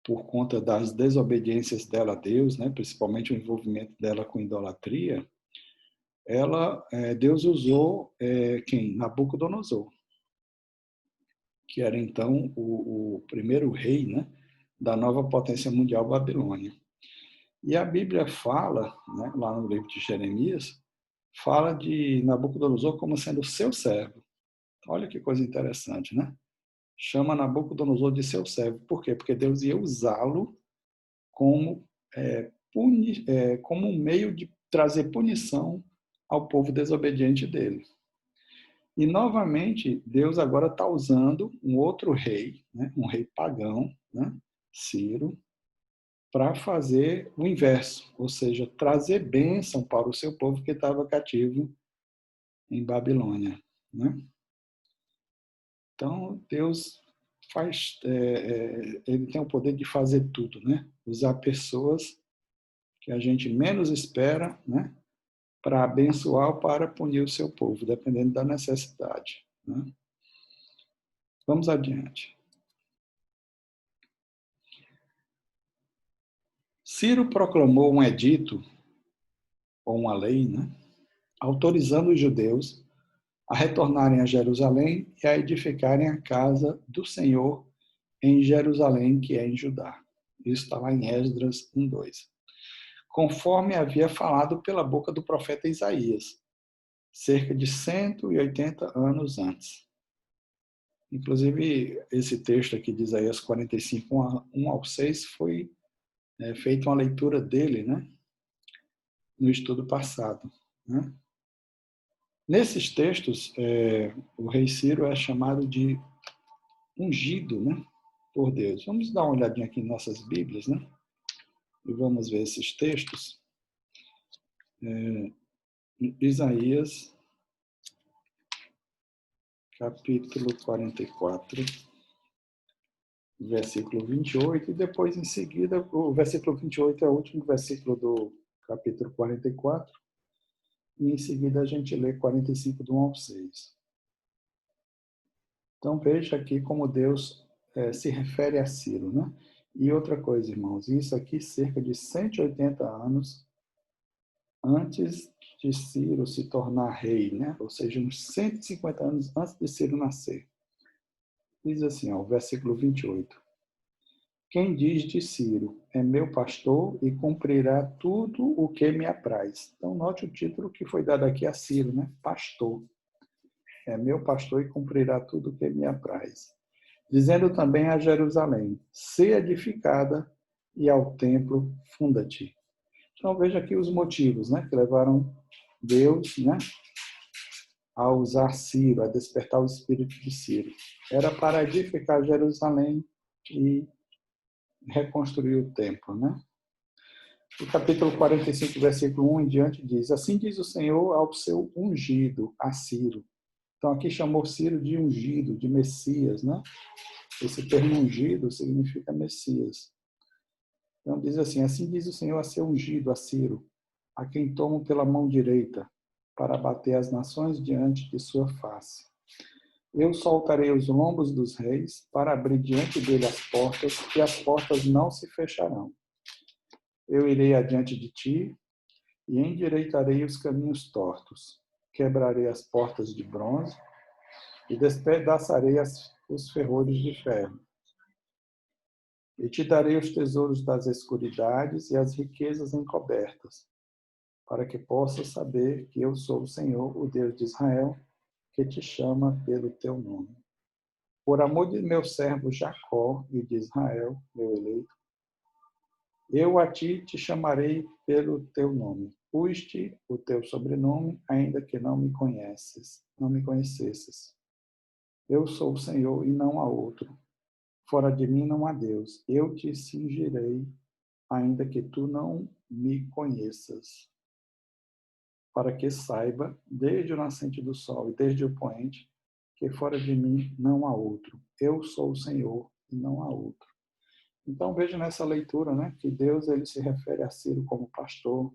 Speaker 1: por conta das desobediências dela a Deus, né, principalmente o envolvimento dela com idolatria, Deus usou quem? Nabucodonosor, que era então o primeiro rei, né, da nova potência mundial Babilônia. E a Bíblia fala, né, lá no livro de Jeremias, fala de Nabucodonosor como sendo seu servo. Olha que coisa interessante, né? Chama Nabucodonosor de seu servo. Por quê? Porque Deus ia usá-lo como, como um meio de trazer punição ao povo desobediente dele. E, novamente, Deus agora está usando um outro rei, né? Um rei pagão, né? Ciro, para fazer o inverso, ou seja, trazer bênção para o seu povo que estava cativo em Babilônia, né? Então, Deus ele tem o poder de fazer tudo, né? Usar pessoas que a gente menos espera, né? Para abençoar ou para punir o seu povo, dependendo da necessidade, né? Vamos adiante. Ciro proclamou um edito, ou uma lei, né? Autorizando os judeus a retornarem a Jerusalém e a edificarem a casa do Senhor em Jerusalém, que é em Judá. Isso está lá em Esdras 1:2. Conforme havia falado pela boca do profeta Isaías, cerca de 180 anos antes. Inclusive, esse texto aqui de Isaías 45, 1 ao 6, foi feita uma leitura dele, né, no estudo passado, né? Nesses textos, o rei Ciro é chamado de ungido, né? por Deus. Vamos dar uma olhadinha aqui em nossas Bíblias, né? E vamos ver esses textos. Isaías, capítulo 44, versículo 28, e depois, em seguida, o versículo 28 é o último versículo do capítulo 44, e em seguida a gente lê 45, do 1 ao 6. Então, veja aqui como Deus se refere a Ciro, né? E outra coisa, irmãos, isso aqui cerca de 180 anos antes de Ciro se tornar rei, né? Ou seja, uns 150 anos antes de Ciro nascer. Diz assim, ó, o versículo 28. Quem diz de Ciro, é meu pastor e cumprirá tudo o que me apraz. Então, note o título que foi dado aqui a Ciro, né? Pastor. É meu pastor e cumprirá tudo o que me apraz. Dizendo também a Jerusalém, se edificada e ao templo funda-te. Então, veja aqui os motivos, né? Que levaram Deus, né? A usar Ciro, a despertar o espírito de Ciro. Era para edificar Jerusalém e reconstruir o templo, né? O capítulo 45, versículo 1 em diante diz: Assim diz o Senhor ao seu ungido, a Ciro. Então aqui chamou Ciro de ungido, de Messias, né? Esse termo ungido significa Messias. Então diz assim diz o Senhor a seu ungido, a Ciro, a quem tomo pela mão direita, para bater as nações diante de sua face. Eu soltarei os lombos dos reis, para abrir diante dele as portas, e as portas não se fecharão. Eu irei adiante de ti, e endireitarei os caminhos tortos. Quebrarei as portas de bronze, e despedaçarei os ferrolhos de ferro. E te darei os tesouros das escuridades e as riquezas encobertas, para que possas saber que eu sou o Senhor, o Deus de Israel, que te chama pelo teu nome. Por amor de meu servo Jacó e de Israel, meu eleito, eu a ti te chamarei pelo teu nome. Pus-te o teu sobrenome, ainda que não me conhecesses. Eu sou o Senhor e não há outro. Fora de mim não há Deus. Eu te cingirei, ainda que tu não me conheças. Para que saiba, desde o nascente do sol e desde o poente, que fora de mim não há outro. Eu sou o Senhor e não há outro. Então veja nessa leitura, né, que Deus ele se refere a Ciro como pastor,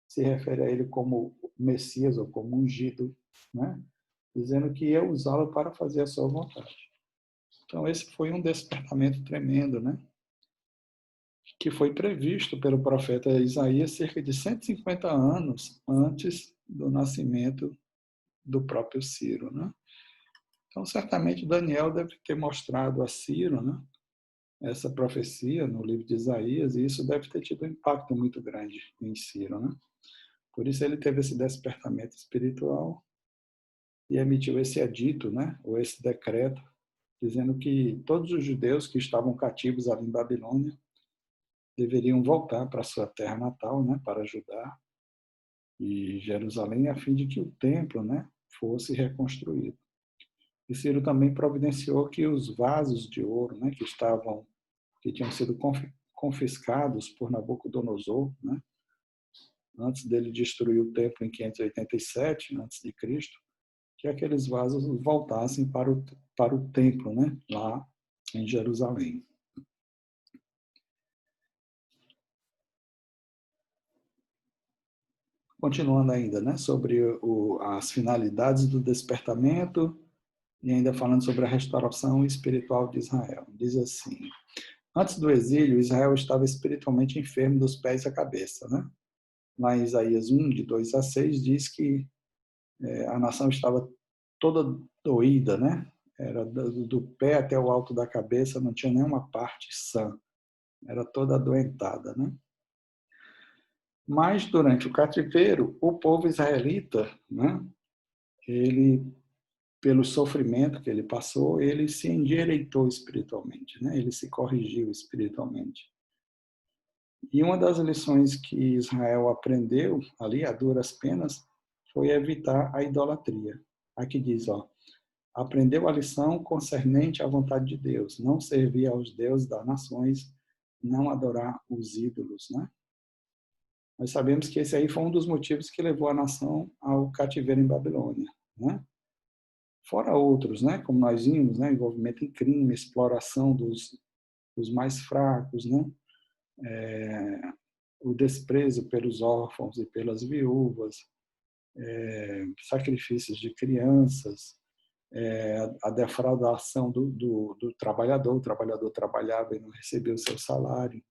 Speaker 1: se refere a ele como Messias ou como ungido, né, dizendo que ia usá-lo para fazer a sua vontade. Então esse foi um despertamento tremendo, né, que foi previsto pelo profeta Isaías cerca de 150 anos antes do nascimento do próprio Ciro, né? Então certamente Daniel deve ter mostrado a Ciro, né, essa profecia no livro de Isaías, e isso deve ter tido um impacto muito grande em Ciro, né? Por isso ele teve esse despertamento espiritual e emitiu esse edito, né, ou esse decreto, dizendo que todos os judeus que estavam cativos ali em Babilônia deveriam voltar para a sua terra natal, né, para Judá e Jerusalém, a fim de que o templo, né, fosse reconstruído. E Ciro também providenciou que os vasos de ouro, né, que tinham sido confiscados por Nabucodonosor, né, antes dele destruir o templo em 587 antes de Cristo, que aqueles vasos voltassem para o templo, né, lá em Jerusalém. Continuando ainda, né, sobre as finalidades do despertamento e ainda falando sobre a restauração espiritual de Israel. Diz assim: antes do exílio, Israel estava espiritualmente enfermo dos pés à cabeça, né? Lá em Isaías 1, de 2 a 6, diz que a nação estava toda doída, né? Era do pé até o alto da cabeça, não tinha nenhuma parte sã. Era toda adoentada, né? Mas durante o cativeiro, o povo israelita, né? Ele, pelo sofrimento que ele passou, ele se endireitou espiritualmente, né? Ele se corrigiu espiritualmente. E uma das lições que Israel aprendeu ali a duras penas foi evitar a idolatria. Aqui diz, ó, aprendeu a lição concernente à vontade de Deus, não servir aos deuses das nações, não adorar os ídolos, né? Nós sabemos que esse aí foi um dos motivos que levou a nação ao cativeiro em Babilônia, né? Fora outros, né? Como nós vimos, né? Envolvimento em crime, exploração dos mais fracos, né? O desprezo pelos órfãos e pelas viúvas, sacrifícios de crianças, a defraudação do trabalhador. O trabalhador trabalhava e não recebia o seu salário.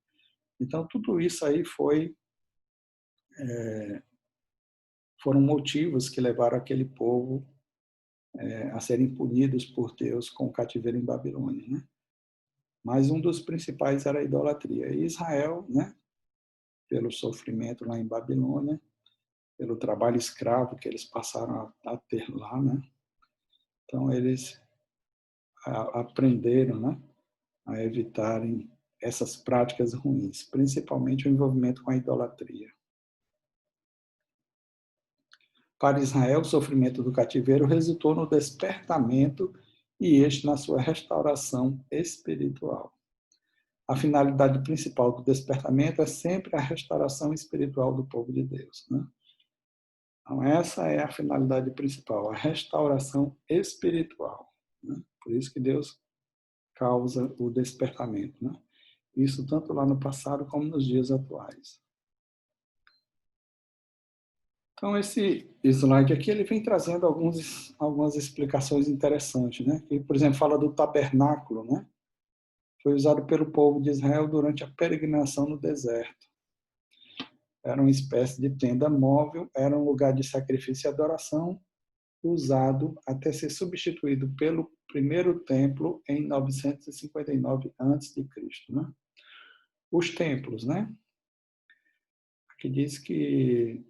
Speaker 1: Então, tudo isso aí foram motivos que levaram aquele povo a serem punidos por Deus com o cativeiro em Babilônia, né? Mas um dos principais era a idolatria. E Israel, né, pelo sofrimento lá em Babilônia, pelo trabalho escravo que eles passaram a ter lá, né? Então eles aprenderam, né, a evitarem essas práticas ruins, principalmente o envolvimento com a idolatria. Para Israel, o sofrimento do cativeiro resultou no despertamento e este na sua restauração espiritual. A finalidade principal do despertamento é sempre a restauração espiritual do povo de Deus, né? Então, essa é a finalidade principal, a restauração espiritual, né? Por isso que Deus causa o despertamento, né? Isso tanto lá no passado como nos dias atuais. Então, esse slide aqui, ele vem trazendo algumas explicações interessantes, né? Que, por exemplo, fala do tabernáculo, né? Foi usado pelo povo de Israel durante a peregrinação no deserto. Era uma espécie de tenda móvel, era um lugar de sacrifício e adoração, usado até ser substituído pelo primeiro templo em 959 a.C., né? Os templos, né? Aqui diz que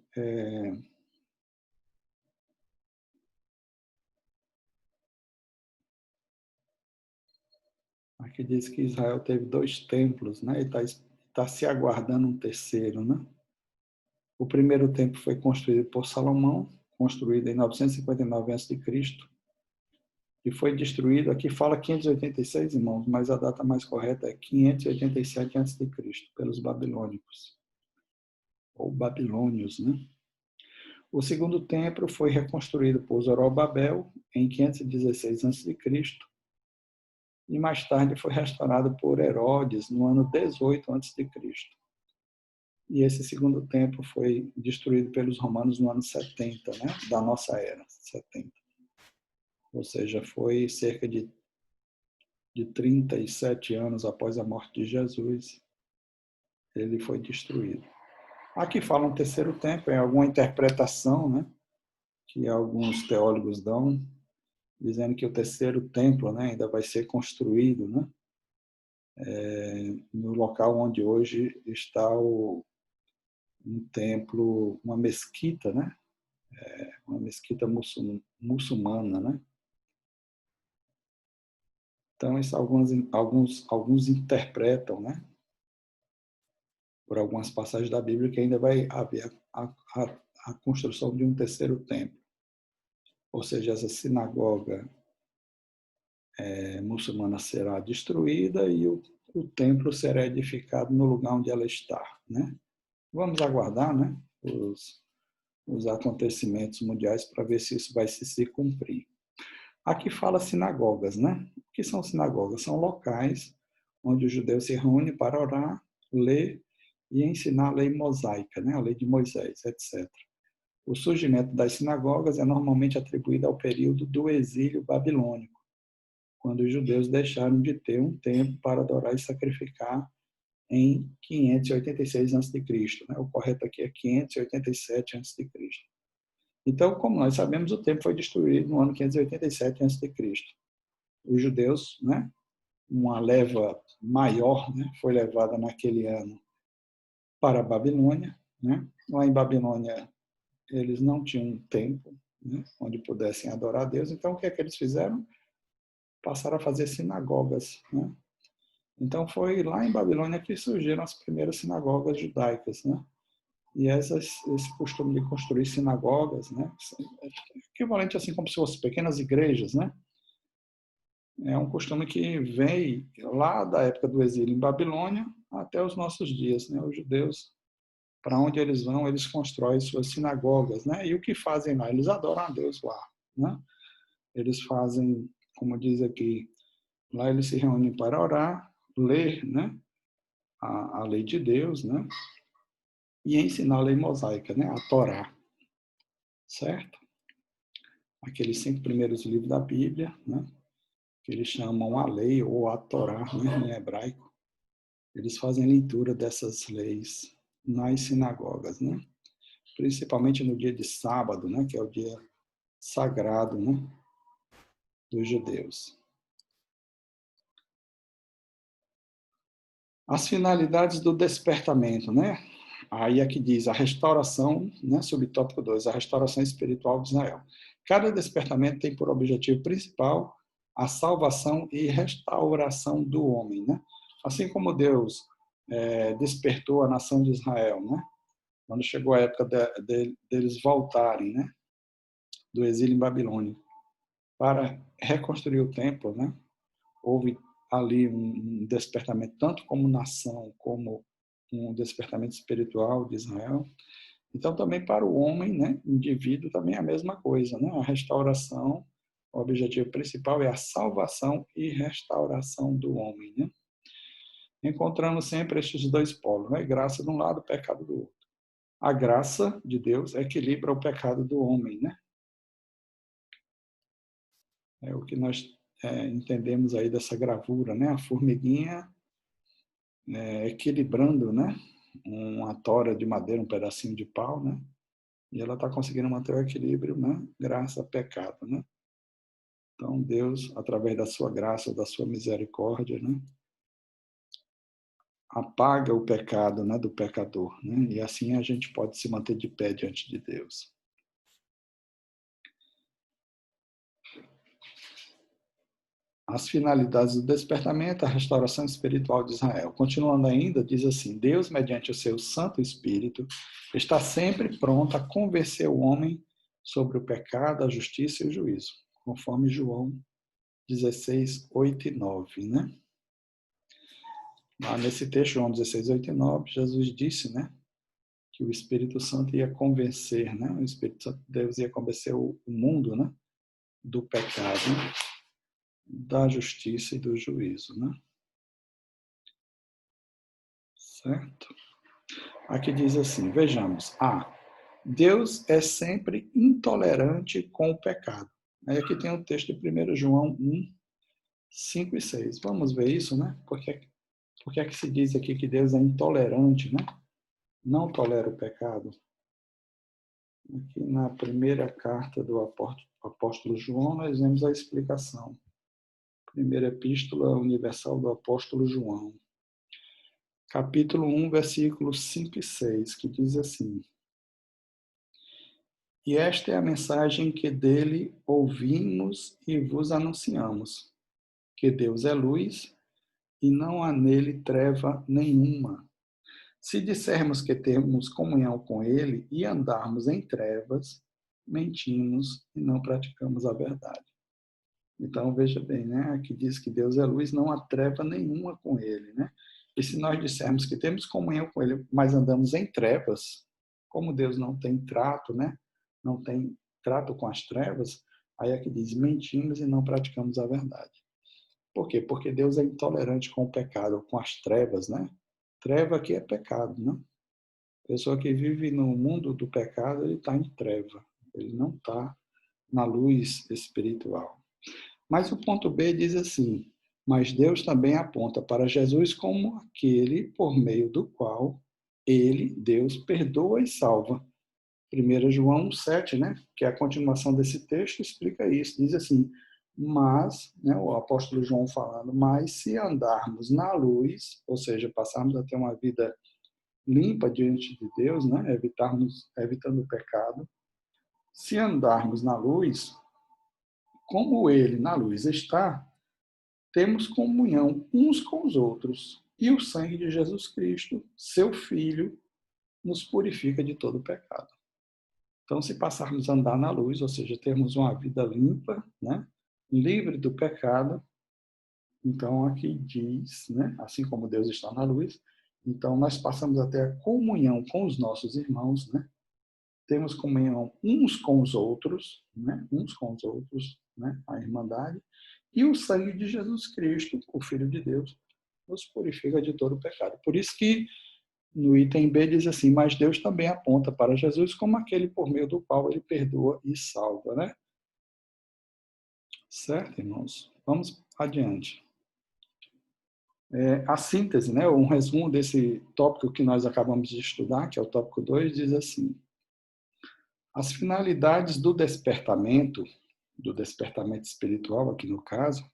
Speaker 1: Israel teve 2 templos, né? E está se aguardando um terceiro, né? O primeiro templo foi construído por Salomão, construído em 959 a.C., e foi destruído, aqui fala 586, irmãos, mas a data mais correta é 587 a.C., pelos babilônicos, ou babilônios, né? O segundo templo foi reconstruído por Zorobabel em 516 a.C., e mais tarde foi restaurado por Herodes no ano 18 a.C. E esse segundo templo foi destruído pelos romanos no ano 70, né, da nossa era, 70. Ou seja, foi cerca de 37 anos após a morte de Jesus, ele foi destruído. Aqui fala um terceiro templo, é alguma interpretação, né, que alguns teólogos dão, dizendo que o terceiro templo, né, ainda vai ser construído, né, no local onde hoje está um templo, uma mesquita, né, uma mesquita muçulmana, né. Então, isso alguns interpretam, né, por algumas passagens da Bíblia, que ainda vai haver a construção de um terceiro templo. Ou seja, essa sinagoga muçulmana será destruída e o templo será edificado no lugar onde ela está, né? Vamos aguardar, né, os acontecimentos mundiais para ver se isso vai se cumprir. Aqui fala sinagogas, né? O que são sinagogas? São locais onde os judeus se reúnem para orar, ler e ensinar a lei mosaica, né? A lei de Moisés, etc. O surgimento das sinagogas é normalmente atribuído ao período do exílio babilônico, quando os judeus deixaram de ter um templo para adorar e sacrificar em 586 a.C. Né? O correto aqui é 587 a.C. Então, como nós sabemos, o templo foi destruído no ano 587 a.C. Os judeus, né, uma leva maior, né, foi levada naquele ano para a Babilônia, né? Lá em Babilônia eles não tinham um templo, né, onde pudessem adorar a Deus. Então, o que é que eles fizeram? Passaram a fazer sinagogas, né? Então, foi lá em Babilônia que surgiram as primeiras sinagogas judaicas, né? E esse costume de construir sinagogas, né, equivalente assim como se fossem pequenas igrejas, né, É um costume que vem lá da época do exílio em Babilônia até os nossos dias, né? Os judeus, para onde eles vão, eles constroem suas sinagogas, né? E o que fazem lá? Eles adoram a Deus lá, né? Eles fazem, como diz aqui, lá eles se reúnem para orar, ler, né? A lei de Deus, né? E ensinar a lei mosaica, né? A Torá, certo? Aqueles 5 primeiros livros da Bíblia, né? Que eles chamam a lei ou a Torá, né? Em hebraico. Eles fazem leitura dessas leis nas sinagogas, né? Principalmente no dia de sábado, né? Que é o dia sagrado, né? Dos judeus. As finalidades do despertamento, né? Aí aqui diz a restauração, né? Subtópico 2, a restauração espiritual de Israel. Cada despertamento tem por objetivo principal a salvação e restauração do homem, né? Assim como Deus despertou a nação de Israel, né? Quando chegou a época deles voltarem, né? Do exílio em Babilônia, para reconstruir o templo, né? Houve ali um despertamento, tanto como nação, como um despertamento espiritual de Israel. Então, também para o homem, né, indivíduo, também é a mesma coisa, né? A restauração, o objetivo principal é a salvação e restauração do homem, né? Encontramos sempre estes dois polos, né? Graça de um lado, pecado do outro. A graça de Deus equilibra o pecado do homem, né? É o que nós entendemos aí dessa gravura, né? A formiguinha equilibrando, né? Uma tora de madeira, um pedacinho de pau, né? E ela está conseguindo manter o equilíbrio, né? Graças ao pecado, né? Então Deus, através da sua graça, da sua misericórdia, né? Apaga o pecado, né? Do pecador, né? E assim a gente pode se manter de pé diante de Deus. As finalidades do despertamento, a restauração espiritual de Israel. Continuando ainda, diz assim: Deus, mediante o seu Santo Espírito, está sempre pronto a convencer o homem sobre o pecado, a justiça e o juízo, conforme João 16, 8 e 9, né? Lá nesse texto, João 16, 8 e 9, Jesus disse, né, que o Espírito Santo ia convencer, né? O Espírito Santo de Deus ia convencer o mundo, né, do pecado, da justiça e do juízo, né? Certo? Aqui diz assim, vejamos. Deus é sempre intolerante com o pecado. Aí aqui tem o texto de 1 João 1, 5 e 6. Vamos ver isso, né? Por que é que se diz aqui que Deus é intolerante, né? Não tolera o pecado? Aqui na primeira carta do apóstolo João, nós vemos a explicação. Primeira epístola universal do apóstolo João. Capítulo 1, versículos 5 e 6, que diz assim: E esta é a mensagem que dele ouvimos e vos anunciamos, que Deus é luz e não há nele treva nenhuma. Se dissermos que temos comunhão com ele e andarmos em trevas, mentimos e não praticamos a verdade. Então, veja bem, né? Aqui diz que Deus é luz, não há treva nenhuma com ele, né? E se nós dissermos que temos comunhão com ele, mas andamos em trevas, como Deus não tem trato, né? Não tem trato com as trevas, aí aqui diz, mentimos e não praticamos a verdade. Por quê? Porque Deus é intolerante com o pecado, com as trevas, né? Treva aqui é pecado, né? A pessoa que vive no mundo do pecado, ele está em treva. Ele não está na luz espiritual. Mas o ponto B diz assim: mas Deus também aponta para Jesus como aquele por meio do qual ele, Deus, perdoa e salva. 1 João 7, né, que é a continuação desse texto, explica isso. Diz assim: mas, né, o apóstolo João falando, mas se andarmos na luz, ou seja, passarmos a ter uma vida limpa diante de Deus, né, evitando o pecado, se andarmos na luz, como ele na luz está, temos comunhão uns com os outros. E o sangue de Jesus Cristo, seu Filho, nos purifica de todo pecado. Então, se passarmos a andar na luz, ou seja, termos uma vida limpa, né, livre do pecado, Então, aqui diz, né? Assim como Deus está na luz, então nós passamos a ter a comunhão com os nossos irmãos, né? Temos comunhão uns com os outros, né? Uns com os outros, né? A irmandade. E o sangue de Jesus Cristo, o Filho de Deus, nos purifica de todo o pecado. Por isso que no item B diz assim, mas Deus também aponta para Jesus como aquele por meio do qual ele perdoa e salva, né? Certo, irmãos? Vamos adiante. A síntese, né, um resumo desse tópico que nós acabamos de estudar, que é o tópico 2, diz assim: as finalidades do despertamento espiritual, aqui no caso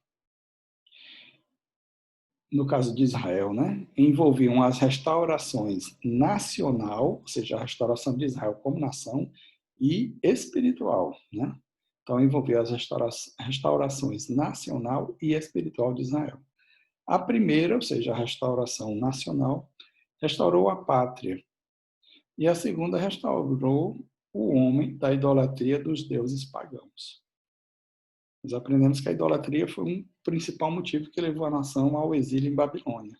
Speaker 1: de Israel, né, envolviam as restaurações nacional, ou seja, a restauração de Israel como nação, e espiritual, né? Então, envolvia as restaurações nacional e espiritual de Israel. A primeira, ou seja, a restauração nacional, restaurou a pátria. E a segunda restaurou o homem da idolatria dos deuses pagãos. Nós aprendemos que a idolatria foi um principal motivo que levou a nação ao exílio em Babilônia.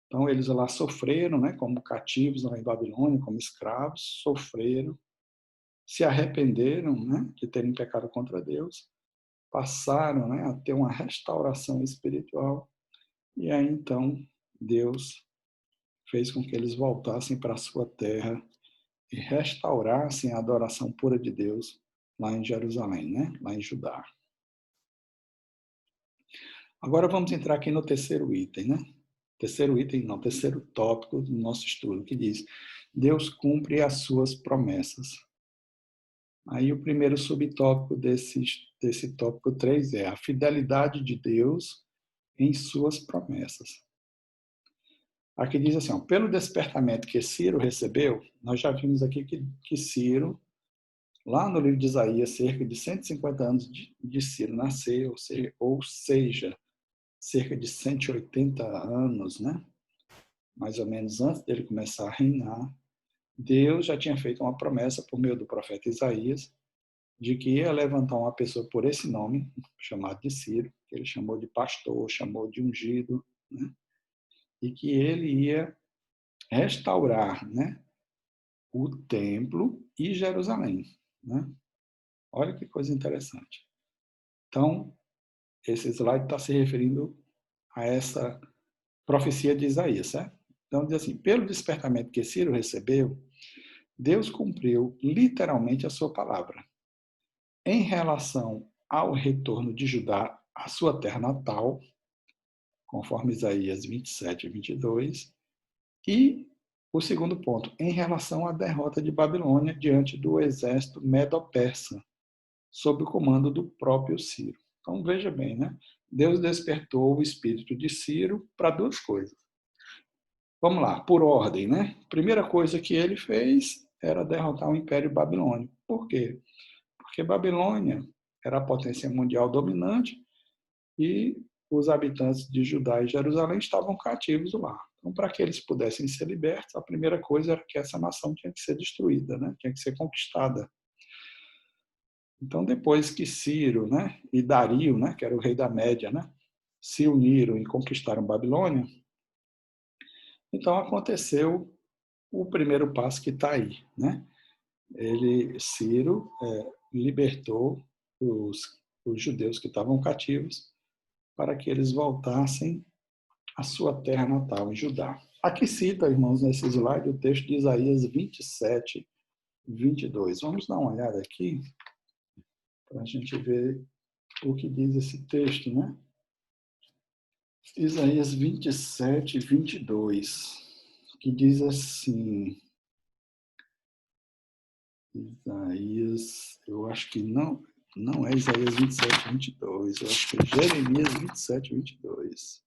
Speaker 1: Então, eles lá sofreram, né, como cativos lá em Babilônia, como escravos, sofreram, se arrependeram, né, de terem pecado contra Deus, passaram, né, a ter uma restauração espiritual, e aí então Deus fez com que eles voltassem para a sua terra e restaurassem a adoração pura de Deus lá em Jerusalém, né, lá em Judá. Agora vamos entrar aqui no terceiro item, né? Terceiro tópico do nosso estudo, que diz: Deus cumpre as suas promessas. Aí o primeiro subtópico desse tópico 3 é a fidelidade de Deus em suas promessas. Aqui diz assim, ó, pelo despertamento que Ciro recebeu, nós já vimos aqui que Ciro, lá no livro de Isaías, cerca de 150 anos de Ciro nasceu, ou seja, cerca de 180 anos, né? Mais ou menos antes dele começar a reinar, Deus já tinha feito uma promessa por meio do profeta Isaías de que ia levantar uma pessoa por esse nome, chamado de Ciro, que ele chamou de pastor, chamou de ungido, né? E que ele ia restaurar, né, o templo e Jerusalém, né? Olha que coisa interessante. Então, esse slide está se referindo a essa profecia de Isaías, certo? Então, diz assim, pelo despertamento que Ciro recebeu, Deus cumpriu literalmente a sua palavra. Em relação ao retorno de Judá à sua terra natal, conforme Isaías 27 e 22, e o segundo ponto, em relação à derrota de Babilônia diante do exército medo-persa, sob o comando do próprio Ciro. Então, veja bem, né? Deus despertou o espírito de Ciro para duas coisas. Vamos lá, por ordem, né? Primeira coisa que ele fez era derrotar o Império Babilônico. Por quê? Porque Babilônia era a potência mundial dominante e os habitantes de Judá e Jerusalém estavam cativos lá. Então, para que eles pudessem ser libertos, a primeira coisa era que essa nação tinha que ser destruída, né? Tinha que ser conquistada. Então, depois que Ciro, né, e Dario, né, que era o rei da Média, né, se uniram e conquistaram Babilônia, então aconteceu o primeiro passo que está aí, né? Ciro libertou os judeus que estavam cativos para que eles voltassem à sua terra natal, em Judá. Aqui cita, irmãos, nesse slide, o texto de Isaías 27, 22. Vamos dar uma olhada aqui para a gente ver o que diz esse texto, né? Isaías 27, 22, que diz assim, Isaías, eu acho que não é Isaías 27, 22, eu acho que é Jeremias 27, 22.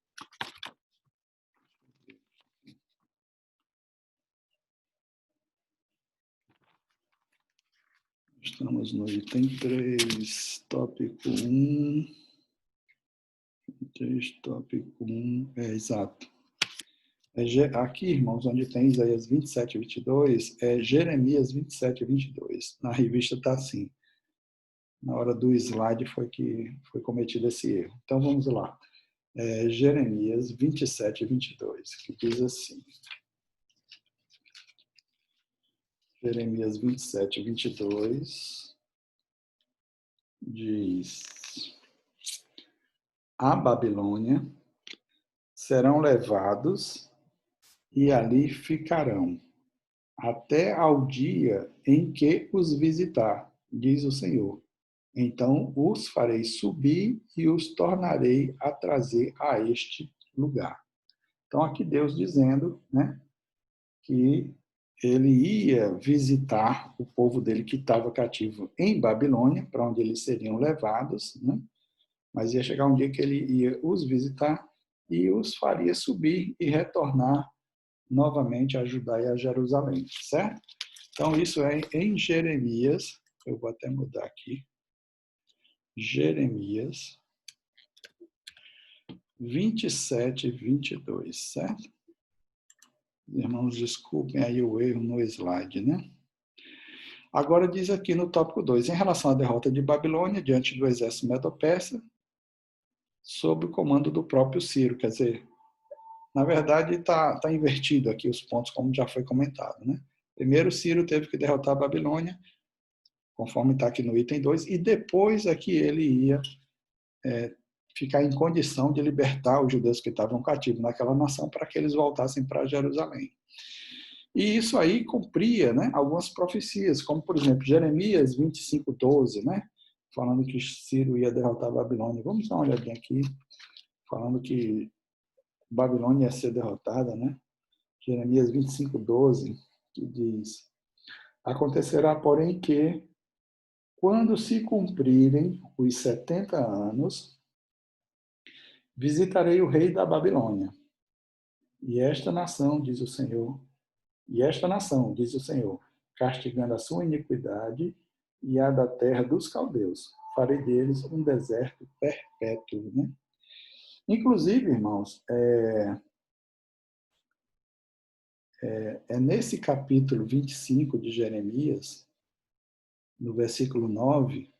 Speaker 1: Estamos no item 3, tópico 1. 3, tópico 1, exato. Aqui, irmãos, onde tem Isaías 27, 22, é Jeremias 27, 22. Na revista está assim. Na hora do slide foi cometido esse erro. Então, vamos lá. Jeremias 27 e 22, que diz assim. Jeremias 27 e 22 diz: a Babilônia serão levados e ali ficarão, até ao dia em que os visitar, diz o Senhor. Então os farei subir e os tornarei a trazer a este lugar. Então aqui Deus dizendo, né, que ele ia visitar o povo dele que estava cativo em Babilônia, para onde eles seriam levados, né? Mas ia chegar um dia que ele ia os visitar e os faria subir e retornar novamente a Judá e a Jerusalém, certo? Então isso é em Jeremias, eu vou até mudar aqui, Jeremias 27 e 22, certo? Irmãos, desculpem aí o erro no slide, né? Agora diz aqui no tópico 2, em relação à derrota de Babilônia diante do exército medo-persa, sob o comando do próprio Ciro, quer dizer, na verdade está invertido aqui os pontos, como já foi comentado, né? Primeiro Ciro teve que derrotar a Babilônia, conforme está aqui no item 2, e depois é que ele ia ficar em condição de libertar os judeus que estavam cativos naquela nação para que eles voltassem para Jerusalém. E isso aí cumpria, né, algumas profecias, como, por exemplo, Jeremias 25, 12, né, falando que Ciro ia derrotar a Babilônia. Vamos dar uma olhadinha aqui, falando que Babilônia ia ser derrotada, né? Jeremias 25, 12, que diz: acontecerá, porém, que, quando se cumprirem os 70 anos, visitarei o rei da Babilônia. E esta nação, diz o Senhor, castigando a sua iniquidade e a da terra dos caldeus, farei deles um deserto perpétuo, né? Inclusive, irmãos, é nesse capítulo 25 de Jeremias, no versículo 9,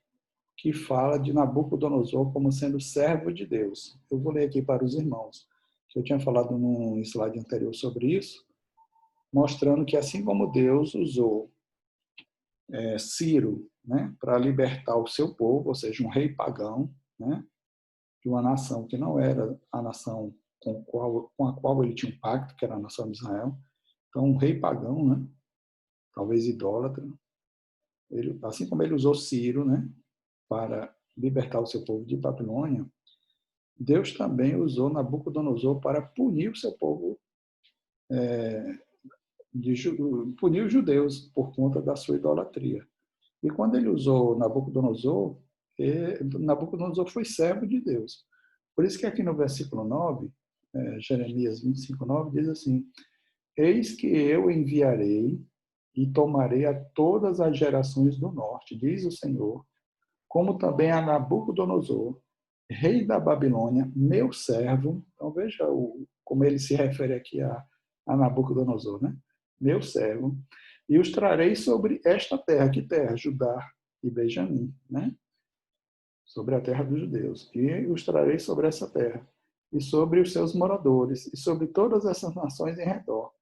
Speaker 1: que fala de Nabucodonosor como sendo servo de Deus. Eu vou ler aqui para os irmãos, que eu tinha falado num slide anterior sobre isso, mostrando que assim como Deus usou Ciro, né, para libertar o seu povo, ou seja, um rei pagão, né, de uma nação que não era a nação com a qual ele tinha um pacto, que era a nação de Israel. Então, um rei pagão, né, talvez idólatra, assim como ele usou Ciro, né, para libertar o seu povo de Babilônia, Deus também usou Nabucodonosor para punir o seu povo, punir os judeus por conta da sua idolatria. E quando ele usou Nabucodonosor, Nabucodonosor foi servo de Deus. Por isso que aqui no versículo 9, Jeremias 25, 9, diz assim: eis que eu enviarei e tomarei a todas as gerações do norte, diz o Senhor, como também a Nabucodonosor, rei da Babilônia, meu servo. Então veja como ele se refere aqui a Nabucodonosor, né? Meu servo, e os trarei sobre esta terra, que terra? Judá e Benjamim, né? Sobre a terra dos judeus. E os trarei sobre essa terra, e sobre os seus moradores, e sobre todas essas nações em redor,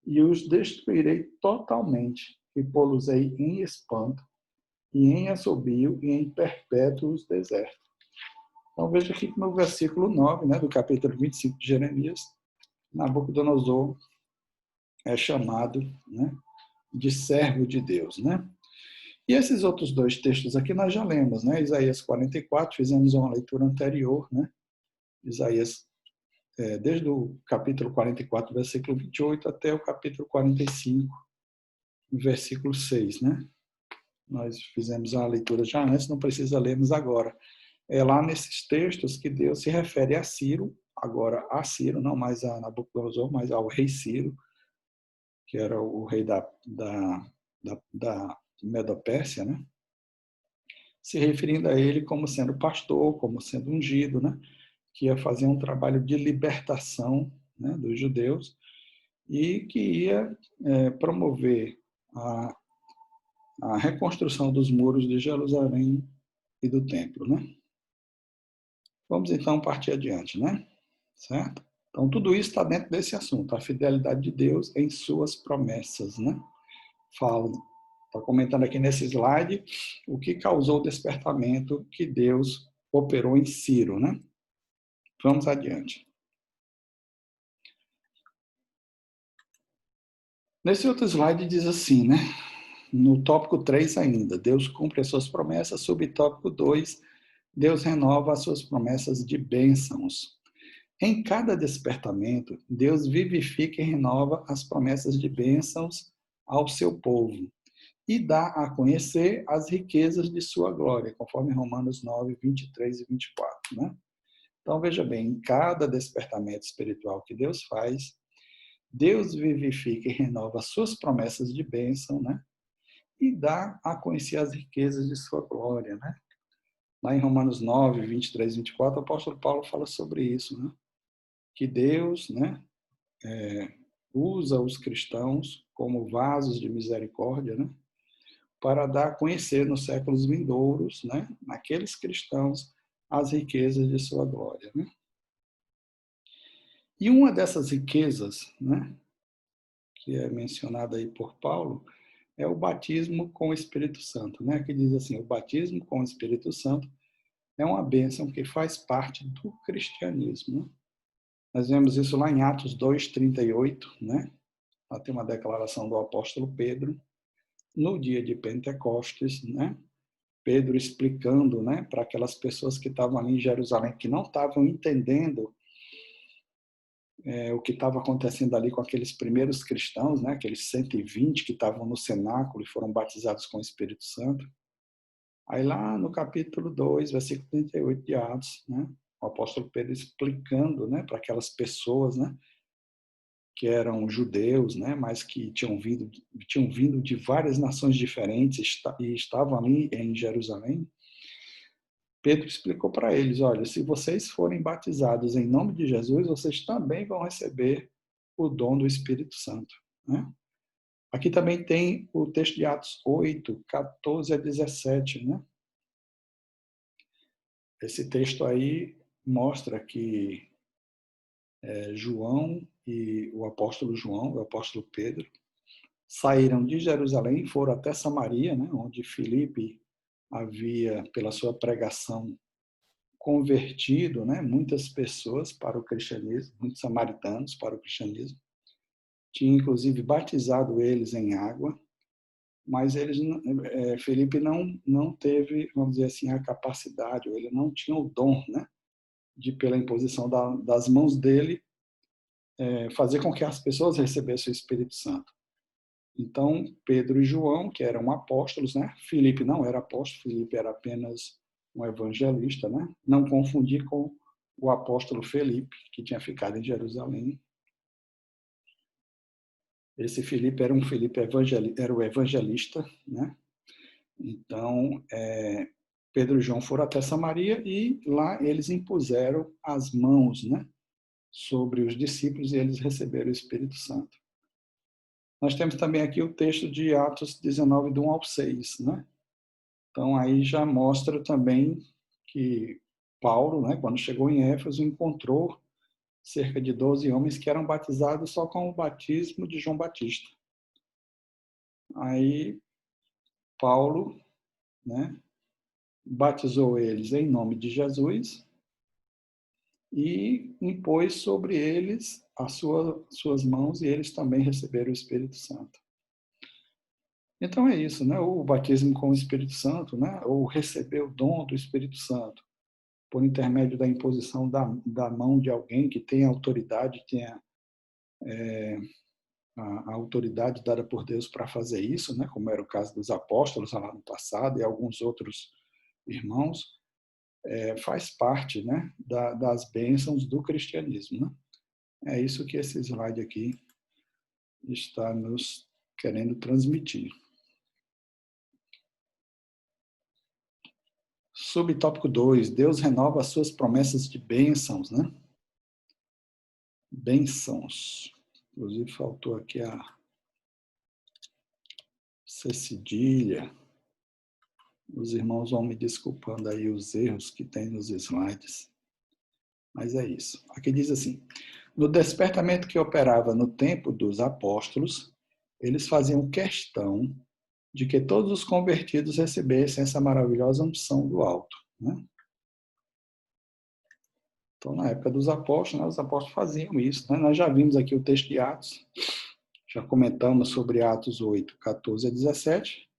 Speaker 1: e os destruirei totalmente, e pô-los-ei em espanto, e em assobio, e em perpétuos desertos. Então veja aqui no versículo 9, né, do capítulo 25 de Jeremias, Nabucodonosor é chamado, né, de servo de Deus, né? E esses outros dois textos aqui nós já lemos, né? Isaías 44, fizemos uma leitura anterior, né? Isaías, desde o capítulo 44, versículo 28, até o capítulo 45, versículo 6, né? Nós fizemos uma leitura já antes, não precisa lermos agora. É lá nesses textos que Deus se refere a Ciro, agora a Ciro, não mais a Nabucodonosor, mas ao rei Ciro, que era o rei da Medopérsia, né? Se referindo a ele como sendo pastor, como sendo ungido, né? Que ia fazer um trabalho de libertação, né, dos judeus e que ia promover a reconstrução dos muros de Jerusalém e do templo, né? Vamos então partir adiante, né? certo? Então, tudo isso está dentro desse assunto, a fidelidade de Deus em suas promessas, né? Fala, está comentando aqui nesse slide o que causou o despertamento que Deus operou em Ciro, né? Vamos adiante. Nesse outro slide diz assim, né? No tópico 3 ainda, Deus cumpre as suas promessas. Subtópico 2, Deus renova as suas promessas de bênçãos. Em cada despertamento, Deus vivifica e renova as promessas de bênçãos ao seu povo e dá a conhecer as riquezas de sua glória, conforme Romanos 9, 23 e 24. Né? Então, veja bem, em cada despertamento espiritual que Deus faz, Deus vivifica e renova as suas promessas de bênção, né? E dá a conhecer as riquezas de sua glória, né? Lá em Romanos 9, 23 e 24, o apóstolo Paulo fala sobre isso, né? Que Deus, né, usa os cristãos como vasos de misericórdia, né? Para dar a conhecer nos séculos vindouros, né, naqueles cristãos, as riquezas de sua glória, né? E uma dessas riquezas, né, que é mencionada aí por Paulo, é o batismo com o Espírito Santo, né? Que diz assim, o batismo com o Espírito Santo é uma bênção que faz parte do cristianismo. Né? Nós vemos isso lá em Atos 2:38, né? Lá tem uma declaração do apóstolo Pedro, no dia de Pentecostes, né? Pedro explicando, né, para aquelas pessoas que estavam ali em Jerusalém, que não estavam entendendo o que estava acontecendo ali com aqueles primeiros cristãos, né, aqueles 120 que estavam no cenáculo e foram batizados com o Espírito Santo. Aí lá no capítulo 2, versículo 38 de Atos, né, o apóstolo Pedro explicando, né, para aquelas pessoas, né, que eram judeus, né, mas que tinham vindo de várias nações diferentes e estavam ali em Jerusalém. Pedro explicou para eles, olha, se vocês forem batizados em nome de Jesus, vocês também vão receber o dom do Espírito Santo. Né? Aqui também tem o texto de Atos 8, 14 a 17. Né? Esse texto aí mostra que João e o apóstolo João, o apóstolo Pedro, saíram de Jerusalém e foram até Samaria, né? Onde Filipe havia, pela sua pregação, convertido, né, muitas pessoas para o cristianismo, muitos samaritanos para o cristianismo. Tinha inclusive batizado eles em água, mas Felipe não teve, vamos dizer assim, a capacidade, ele não tinha o dom, né, de pela imposição das mãos dele fazer com que as pessoas recebessem o Espírito Santo. Então Pedro e João, que eram apóstolos, né, Felipe não era apóstolo, Felipe era apenas um evangelista, né? Não confundir com o apóstolo Felipe, que tinha ficado em Jerusalém. Esse Felipe era era o evangelista, né? Então, Pedro e João foram até Samaria e lá eles impuseram as mãos, né, sobre os discípulos e eles receberam o Espírito Santo. Nós temos também aqui o texto de Atos 19, do 1 ao 6, né? Então, aí já mostra também que Paulo, né, quando chegou em Éfeso, encontrou cerca de 12 homens que eram batizados só com o batismo de João Batista. Aí Paulo, né, batizou eles em nome de Jesus e impôs sobre eles as suas mãos e eles também receberam o Espírito Santo. Então é isso, né? O batismo com o Espírito Santo, né? Ou receber o dom do Espírito Santo por intermédio da imposição da mão de alguém que tenha autoridade, tenha a autoridade dada por Deus para fazer isso, né? Como era o caso dos apóstolos lá no passado e alguns outros irmãos, faz parte, né? Das bênçãos do cristianismo. Né? É isso que esse slide aqui está nos querendo transmitir. Subtópico 2, Deus renova as suas promessas de bênçãos, né? Bênçãos. Inclusive faltou aqui a C cedilha. Os irmãos vão me desculpando aí os erros que tem nos slides. Mas é isso. Aqui diz assim: no despertamento que operava no tempo dos apóstolos, eles faziam questão de que todos os convertidos recebessem essa maravilhosa unção do alto, né? Então, na época dos apóstolos, né, os apóstolos faziam isso, né? Nós já vimos aqui o texto de Atos, já comentamos sobre Atos 8, 14 a 17,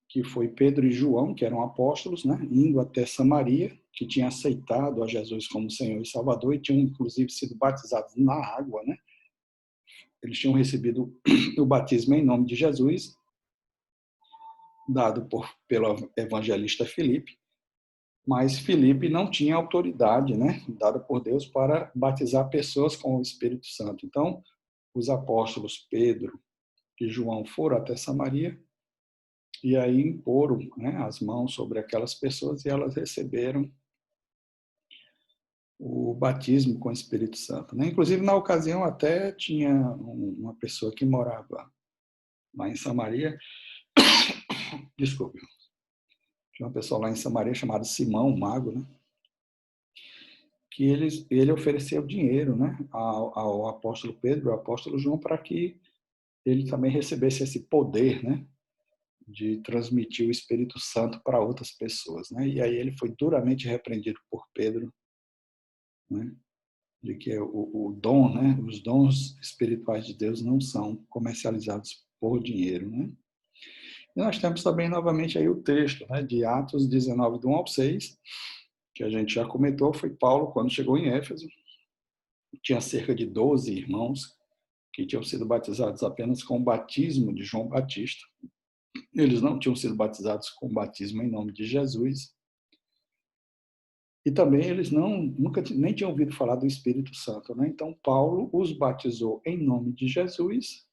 Speaker 1: que foi Pedro e João, que eram apóstolos, né, indo até Samaria, que tinha aceitado a Jesus como Senhor e Salvador e tinham, inclusive, sido batizados na água, né? Eles tinham recebido o batismo em nome de Jesus, dado pelo evangelista Filipe, mas Filipe não tinha autoridade, né, dada por Deus para batizar pessoas com o Espírito Santo. Então, os apóstolos Pedro e João foram até Samaria e aí imporam, né, as mãos sobre aquelas pessoas e elas receberam o batismo com o Espírito Santo, né? Inclusive, na ocasião, até tinha uma pessoa que morava lá em Samaria, desculpe, tinha uma pessoa lá em Samaria chamada Simão, um mago, né? Que ele ofereceu dinheiro, né, ao apóstolo Pedro, ao apóstolo João, para que ele também recebesse esse poder, né, de transmitir o Espírito Santo para outras pessoas, né? E aí ele foi duramente repreendido por Pedro, né, de que o dom, né, os dons espirituais de Deus não são comercializados por dinheiro, né? E nós temos também novamente aí o texto, né, de Atos 19, do 1 ao 6, que a gente já comentou, foi Paulo quando chegou em Éfeso, tinha cerca de 12 irmãos que tinham sido batizados apenas com o batismo de João Batista. Eles não tinham sido batizados com o batismo em nome de Jesus. E também eles nunca nem tinham ouvido falar do Espírito Santo, né? Então Paulo os batizou em nome de Jesus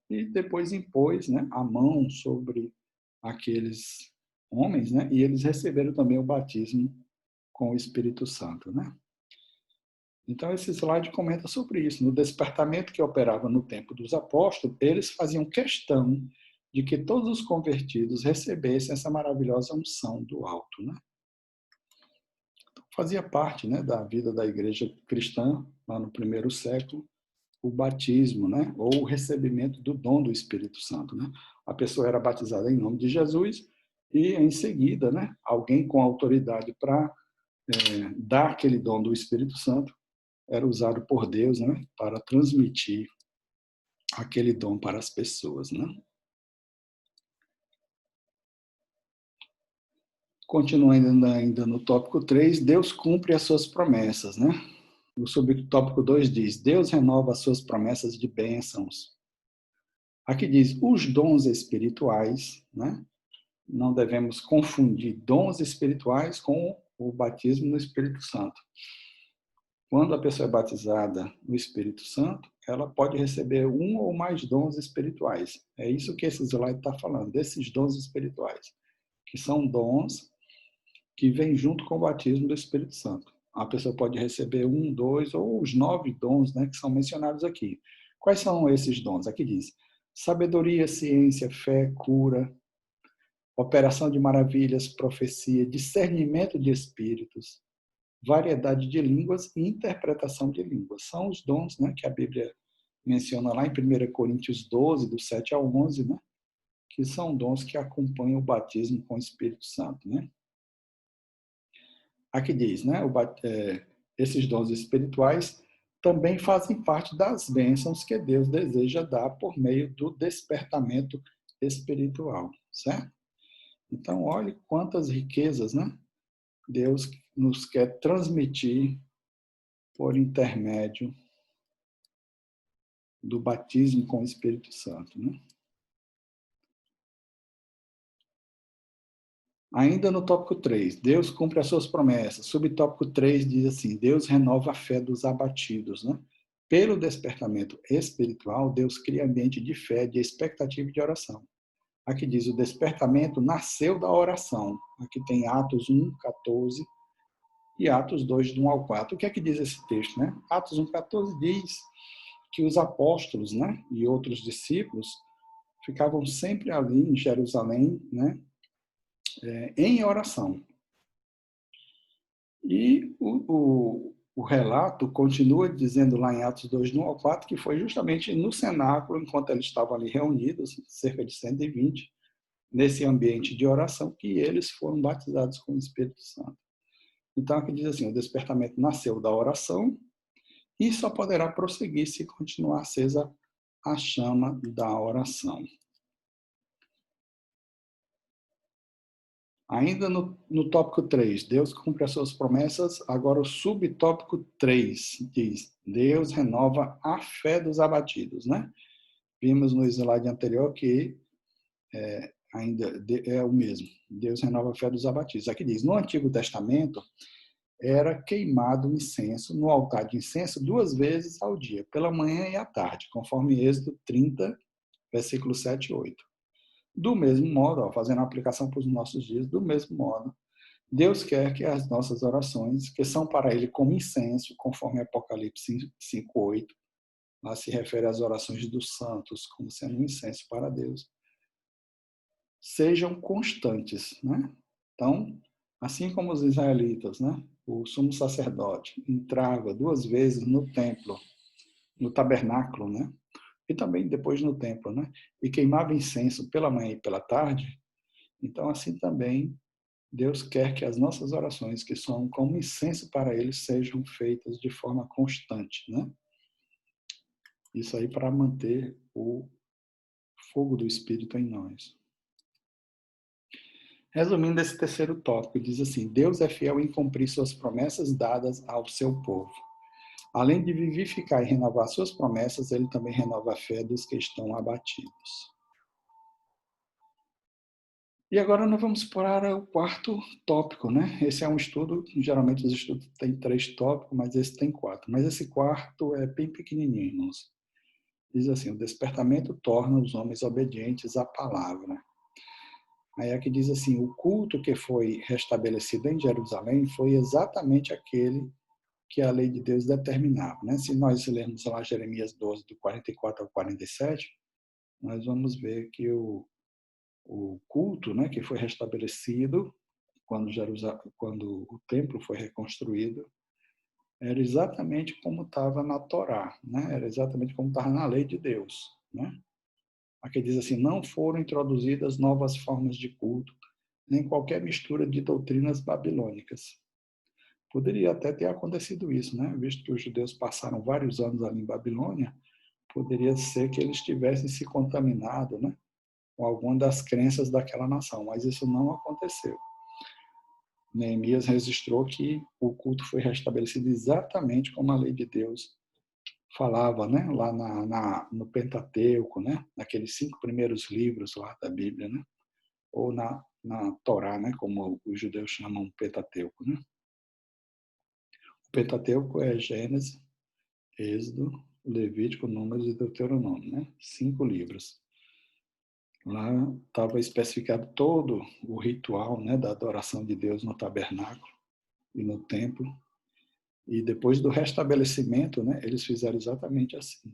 Speaker 1: e depois impôs, né, a mão sobre aqueles homens, né? E eles receberam também o batismo com o Espírito Santo, né? Então, esse slide comenta sobre isso. No despertamento que operava no tempo dos apóstolos, eles faziam questão de que todos os convertidos recebessem essa maravilhosa unção do alto, né? Fazia parte, né, da vida da igreja cristã, lá no primeiro século, o batismo, né, ou o recebimento do dom do Espírito Santo, né? A pessoa era batizada em nome de Jesus e, em seguida, né, alguém com autoridade para dar aquele dom do Espírito Santo era usado por Deus, né, para transmitir aquele dom para as pessoas, né? Continuando ainda no tópico 3, Deus cumpre as suas promessas, né? O subtópico 2 diz: Deus renova as suas promessas de bênçãos. Aqui diz: os dons espirituais, né? Não devemos confundir dons espirituais com o batismo no Espírito Santo. Quando a pessoa é batizada no Espírito Santo, ela pode receber um ou mais dons espirituais. É isso que esse slide está falando, desses dons espirituais, que são dons que vêm junto com o batismo do Espírito Santo. A pessoa pode receber um, dois ou os 9 dons, né, que são mencionados aqui. Quais são esses dons? Aqui diz: sabedoria, ciência, fé, cura, operação de maravilhas, profecia, discernimento de espíritos, variedade de línguas e interpretação de línguas. São os dons, né, que a Bíblia menciona lá em 1 Coríntios 12, do 7 ao 11, né, que são dons que acompanham o batismo com o Espírito Santo, né? Aqui diz, né, esses dons espirituais também fazem parte das bênçãos que Deus deseja dar por meio do despertamento espiritual, certo? Então, olhe quantas riquezas, né, Deus nos quer transmitir por intermédio do batismo com o Espírito Santo, né? Ainda no tópico 3, Deus cumpre as suas promessas. Subtópico 3 diz assim: Deus renova a fé dos abatidos, né? Pelo despertamento espiritual, Deus cria ambiente de fé, de expectativa e de oração. Aqui diz: o despertamento nasceu da oração. Aqui tem Atos 1, 14 e Atos 2, do 1 ao 4. O que é que diz esse texto, né? Atos 1, 14 diz que os apóstolos, né, e outros discípulos ficavam sempre ali em Jerusalém, né, em oração. E o relato continua dizendo lá em Atos 2, no ao 4, que foi justamente no cenáculo, enquanto eles estavam ali reunidos, cerca de 120, nesse ambiente de oração, que eles foram batizados com o Espírito Santo. Então, aqui diz assim, o despertamento nasceu da oração e só poderá prosseguir se continuar acesa a chama da oração. Ainda no tópico 3, Deus cumpre as suas promessas. Agora o subtópico 3 diz, Deus renova a fé dos abatidos, né? Vimos no slide anterior que ainda é o mesmo. Deus renova a fé dos abatidos. Aqui diz, no Antigo Testamento, era queimado o incenso no altar de incenso 2 vezes ao dia, pela manhã e à tarde, conforme Êxodo 30, versículos 7 e 8. Do mesmo modo, fazendo a aplicação para os nossos dias, do mesmo modo, Deus quer que as nossas orações, que são para Ele como incenso, conforme Apocalipse 5:8, lá se refere às orações dos santos como sendo um incenso para Deus, sejam constantes, né? Então, assim como os israelitas, né? O sumo sacerdote entrava 2 vezes no templo, no tabernáculo, né? E também depois no templo, né? E queimava incenso pela manhã e pela tarde. Então, assim também, Deus quer que as nossas orações, que são como incenso para Ele, sejam feitas de forma constante, né? Isso aí para manter o fogo do Espírito em nós. Resumindo esse terceiro tópico, diz assim, Deus é fiel em cumprir suas promessas dadas ao seu povo. Além de vivificar e renovar suas promessas, ele também renova a fé dos que estão abatidos. E agora nós vamos para o quarto tópico, né? Esse é um estudo, geralmente os estudos têm 3 tópicos, mas esse tem 4. Mas esse quarto é bem pequenininho, irmãos. Diz assim, o despertamento torna os homens obedientes à palavra. Aí aqui diz assim, o culto que foi restabelecido em Jerusalém foi exatamente aquele que a lei de Deus determinava, né? Se nós lermos lá Jeremias 12, do 44 ao 47, nós vamos ver que o culto, né, que foi restabelecido quando o templo foi reconstruído, era exatamente como estava na Torá, né? Era exatamente como estava na lei de Deus, né? Aqui diz assim, não foram introduzidas novas formas de culto, nem qualquer mistura de doutrinas babilônicas. Poderia até ter acontecido isso, né? Visto que os judeus passaram vários anos ali em Babilônia, poderia ser que eles tivessem se contaminado, né? Com alguma das crenças daquela nação, mas isso não aconteceu. Neemias registrou que o culto foi restabelecido exatamente como a lei de Deus falava, né? Lá no Pentateuco, né? Naqueles 5 primeiros livros lá da Bíblia, né? Ou na Torá, né? Como os judeus chamam Pentateuco, né? O Pentateuco é Gênesis, Êxodo, Levítico, Números e Deuteronômio, né? 5 livros. Lá estava especificado todo o ritual, né, da adoração de Deus no tabernáculo e no templo. E depois do restabelecimento, né, eles fizeram exatamente assim.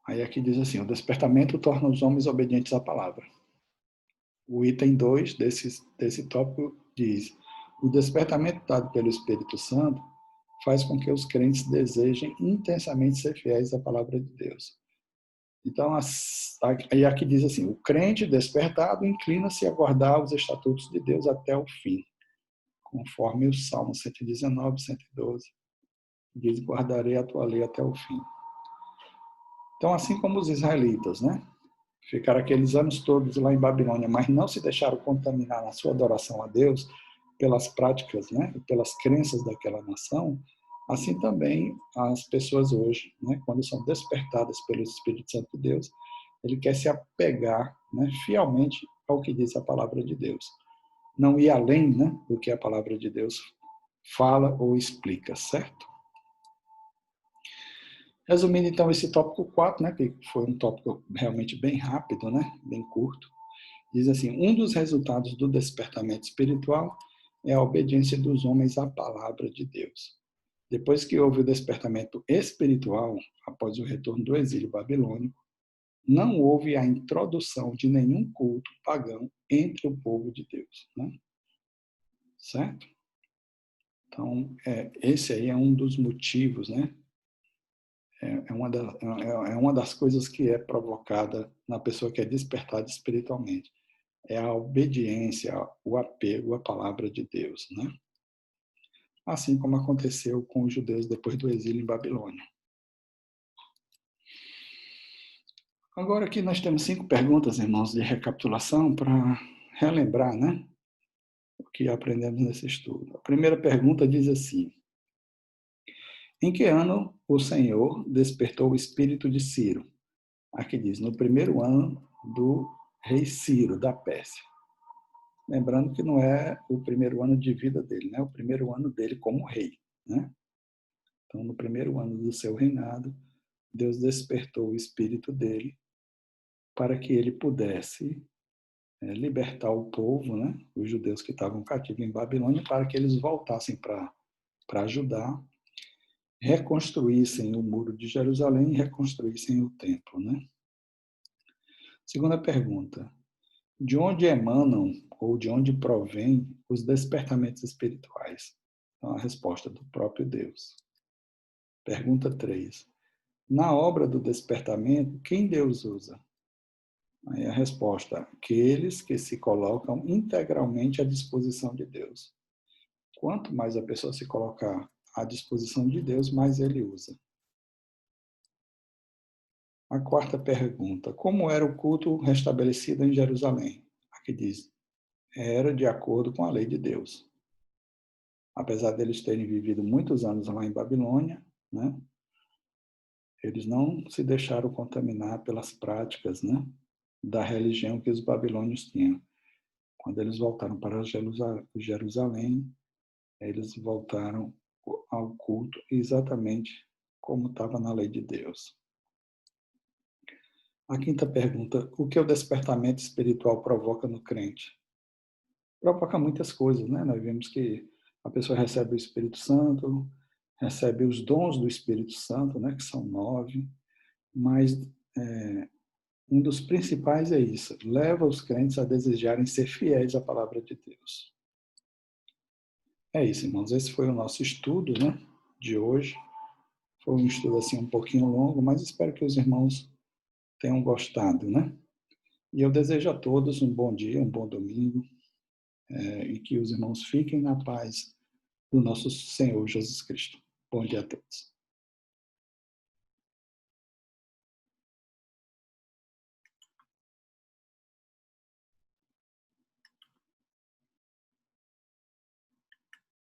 Speaker 1: Aí aqui diz assim, o despertamento torna os homens obedientes à palavra. O item 2 desse tópico diz, o despertamento dado pelo Espírito Santo faz com que os crentes desejem intensamente ser fiéis à palavra de Deus. Então, aí aqui diz assim, o crente despertado inclina-se a guardar os estatutos de Deus até o fim, conforme o Salmo 119, 112, diz, guardarei a tua lei até o fim. Então, assim como os israelitas, né? Ficaram aqueles anos todos lá em Babilônia, mas não se deixaram contaminar na sua adoração a Deus pelas práticas, né? E pelas crenças daquela nação, assim também as pessoas hoje, né? Quando são despertadas pelo Espírito Santo de Deus, ele quer se apegar, né? Fielmente ao que diz a palavra de Deus. Não ir além, né? Do que a palavra de Deus fala ou explica, certo? Resumindo, então, esse tópico 4, né, que foi um tópico realmente bem rápido, né, bem curto, diz assim, um dos resultados do despertamento espiritual é a obediência dos homens à palavra de Deus. Depois que houve o despertamento espiritual, após o retorno do exílio babilônico, não houve a introdução de nenhum culto pagão entre o povo de Deus, né? Certo? Então, esse aí é um dos motivos, né? É uma das coisas que é provocada na pessoa que é despertada espiritualmente. É a obediência, o apego à palavra de Deus, né? Assim como aconteceu com os judeus depois do exílio em Babilônia. Agora aqui nós temos 5 perguntas, irmãos, de recapitulação para relembrar, né, o que aprendemos nesse estudo. A primeira pergunta diz assim: em que ano o Senhor despertou o espírito de Ciro? Aqui diz, no primeiro ano do rei Ciro, da Pérsia. Lembrando que não é o primeiro ano de vida dele, né? O primeiro ano dele como rei, né? Então, no primeiro ano do seu reinado, Deus despertou o espírito dele para que ele pudesse libertar o povo, né? Os judeus que estavam cativos em Babilônia, para que eles voltassem para Judá, reconstruíssem o muro de Jerusalém e reconstruíssem o templo, né? Segunda pergunta: de onde emanam ou de onde provém os despertamentos espirituais? Então, a resposta do próprio Deus. Pergunta 3. Na obra do despertamento, quem Deus usa? Aí a resposta: aqueles que se colocam integralmente à disposição de Deus. Quanto mais a pessoa se colocar à disposição de Deus, mais ele usa. A quarta pergunta: como era o culto restabelecido em Jerusalém? Aqui diz: era de acordo com a lei de Deus. Apesar deles terem vivido muitos anos lá em Babilônia, né, eles não se deixaram contaminar pelas práticas, né, da religião que os babilônios tinham. Quando eles voltaram para Jerusalém, eles voltaram ao culto exatamente como estava na lei de Deus. A quinta pergunta: o que o despertamento espiritual provoca no crente? Provoca muitas coisas, né? Nós vemos que a pessoa recebe o Espírito Santo, recebe os dons do Espírito Santo, né? Que são 9, mas um dos principais é isso: leva os crentes a desejarem ser fiéis à palavra de Deus. É isso, irmãos. Esse foi o nosso estudo, né? De hoje. Foi um estudo assim um pouquinho longo, mas espero que os irmãos tenham gostado, né? E eu desejo a todos um bom dia, um bom domingo, e que os irmãos fiquem na paz do nosso Senhor Jesus Cristo. Bom dia a todos.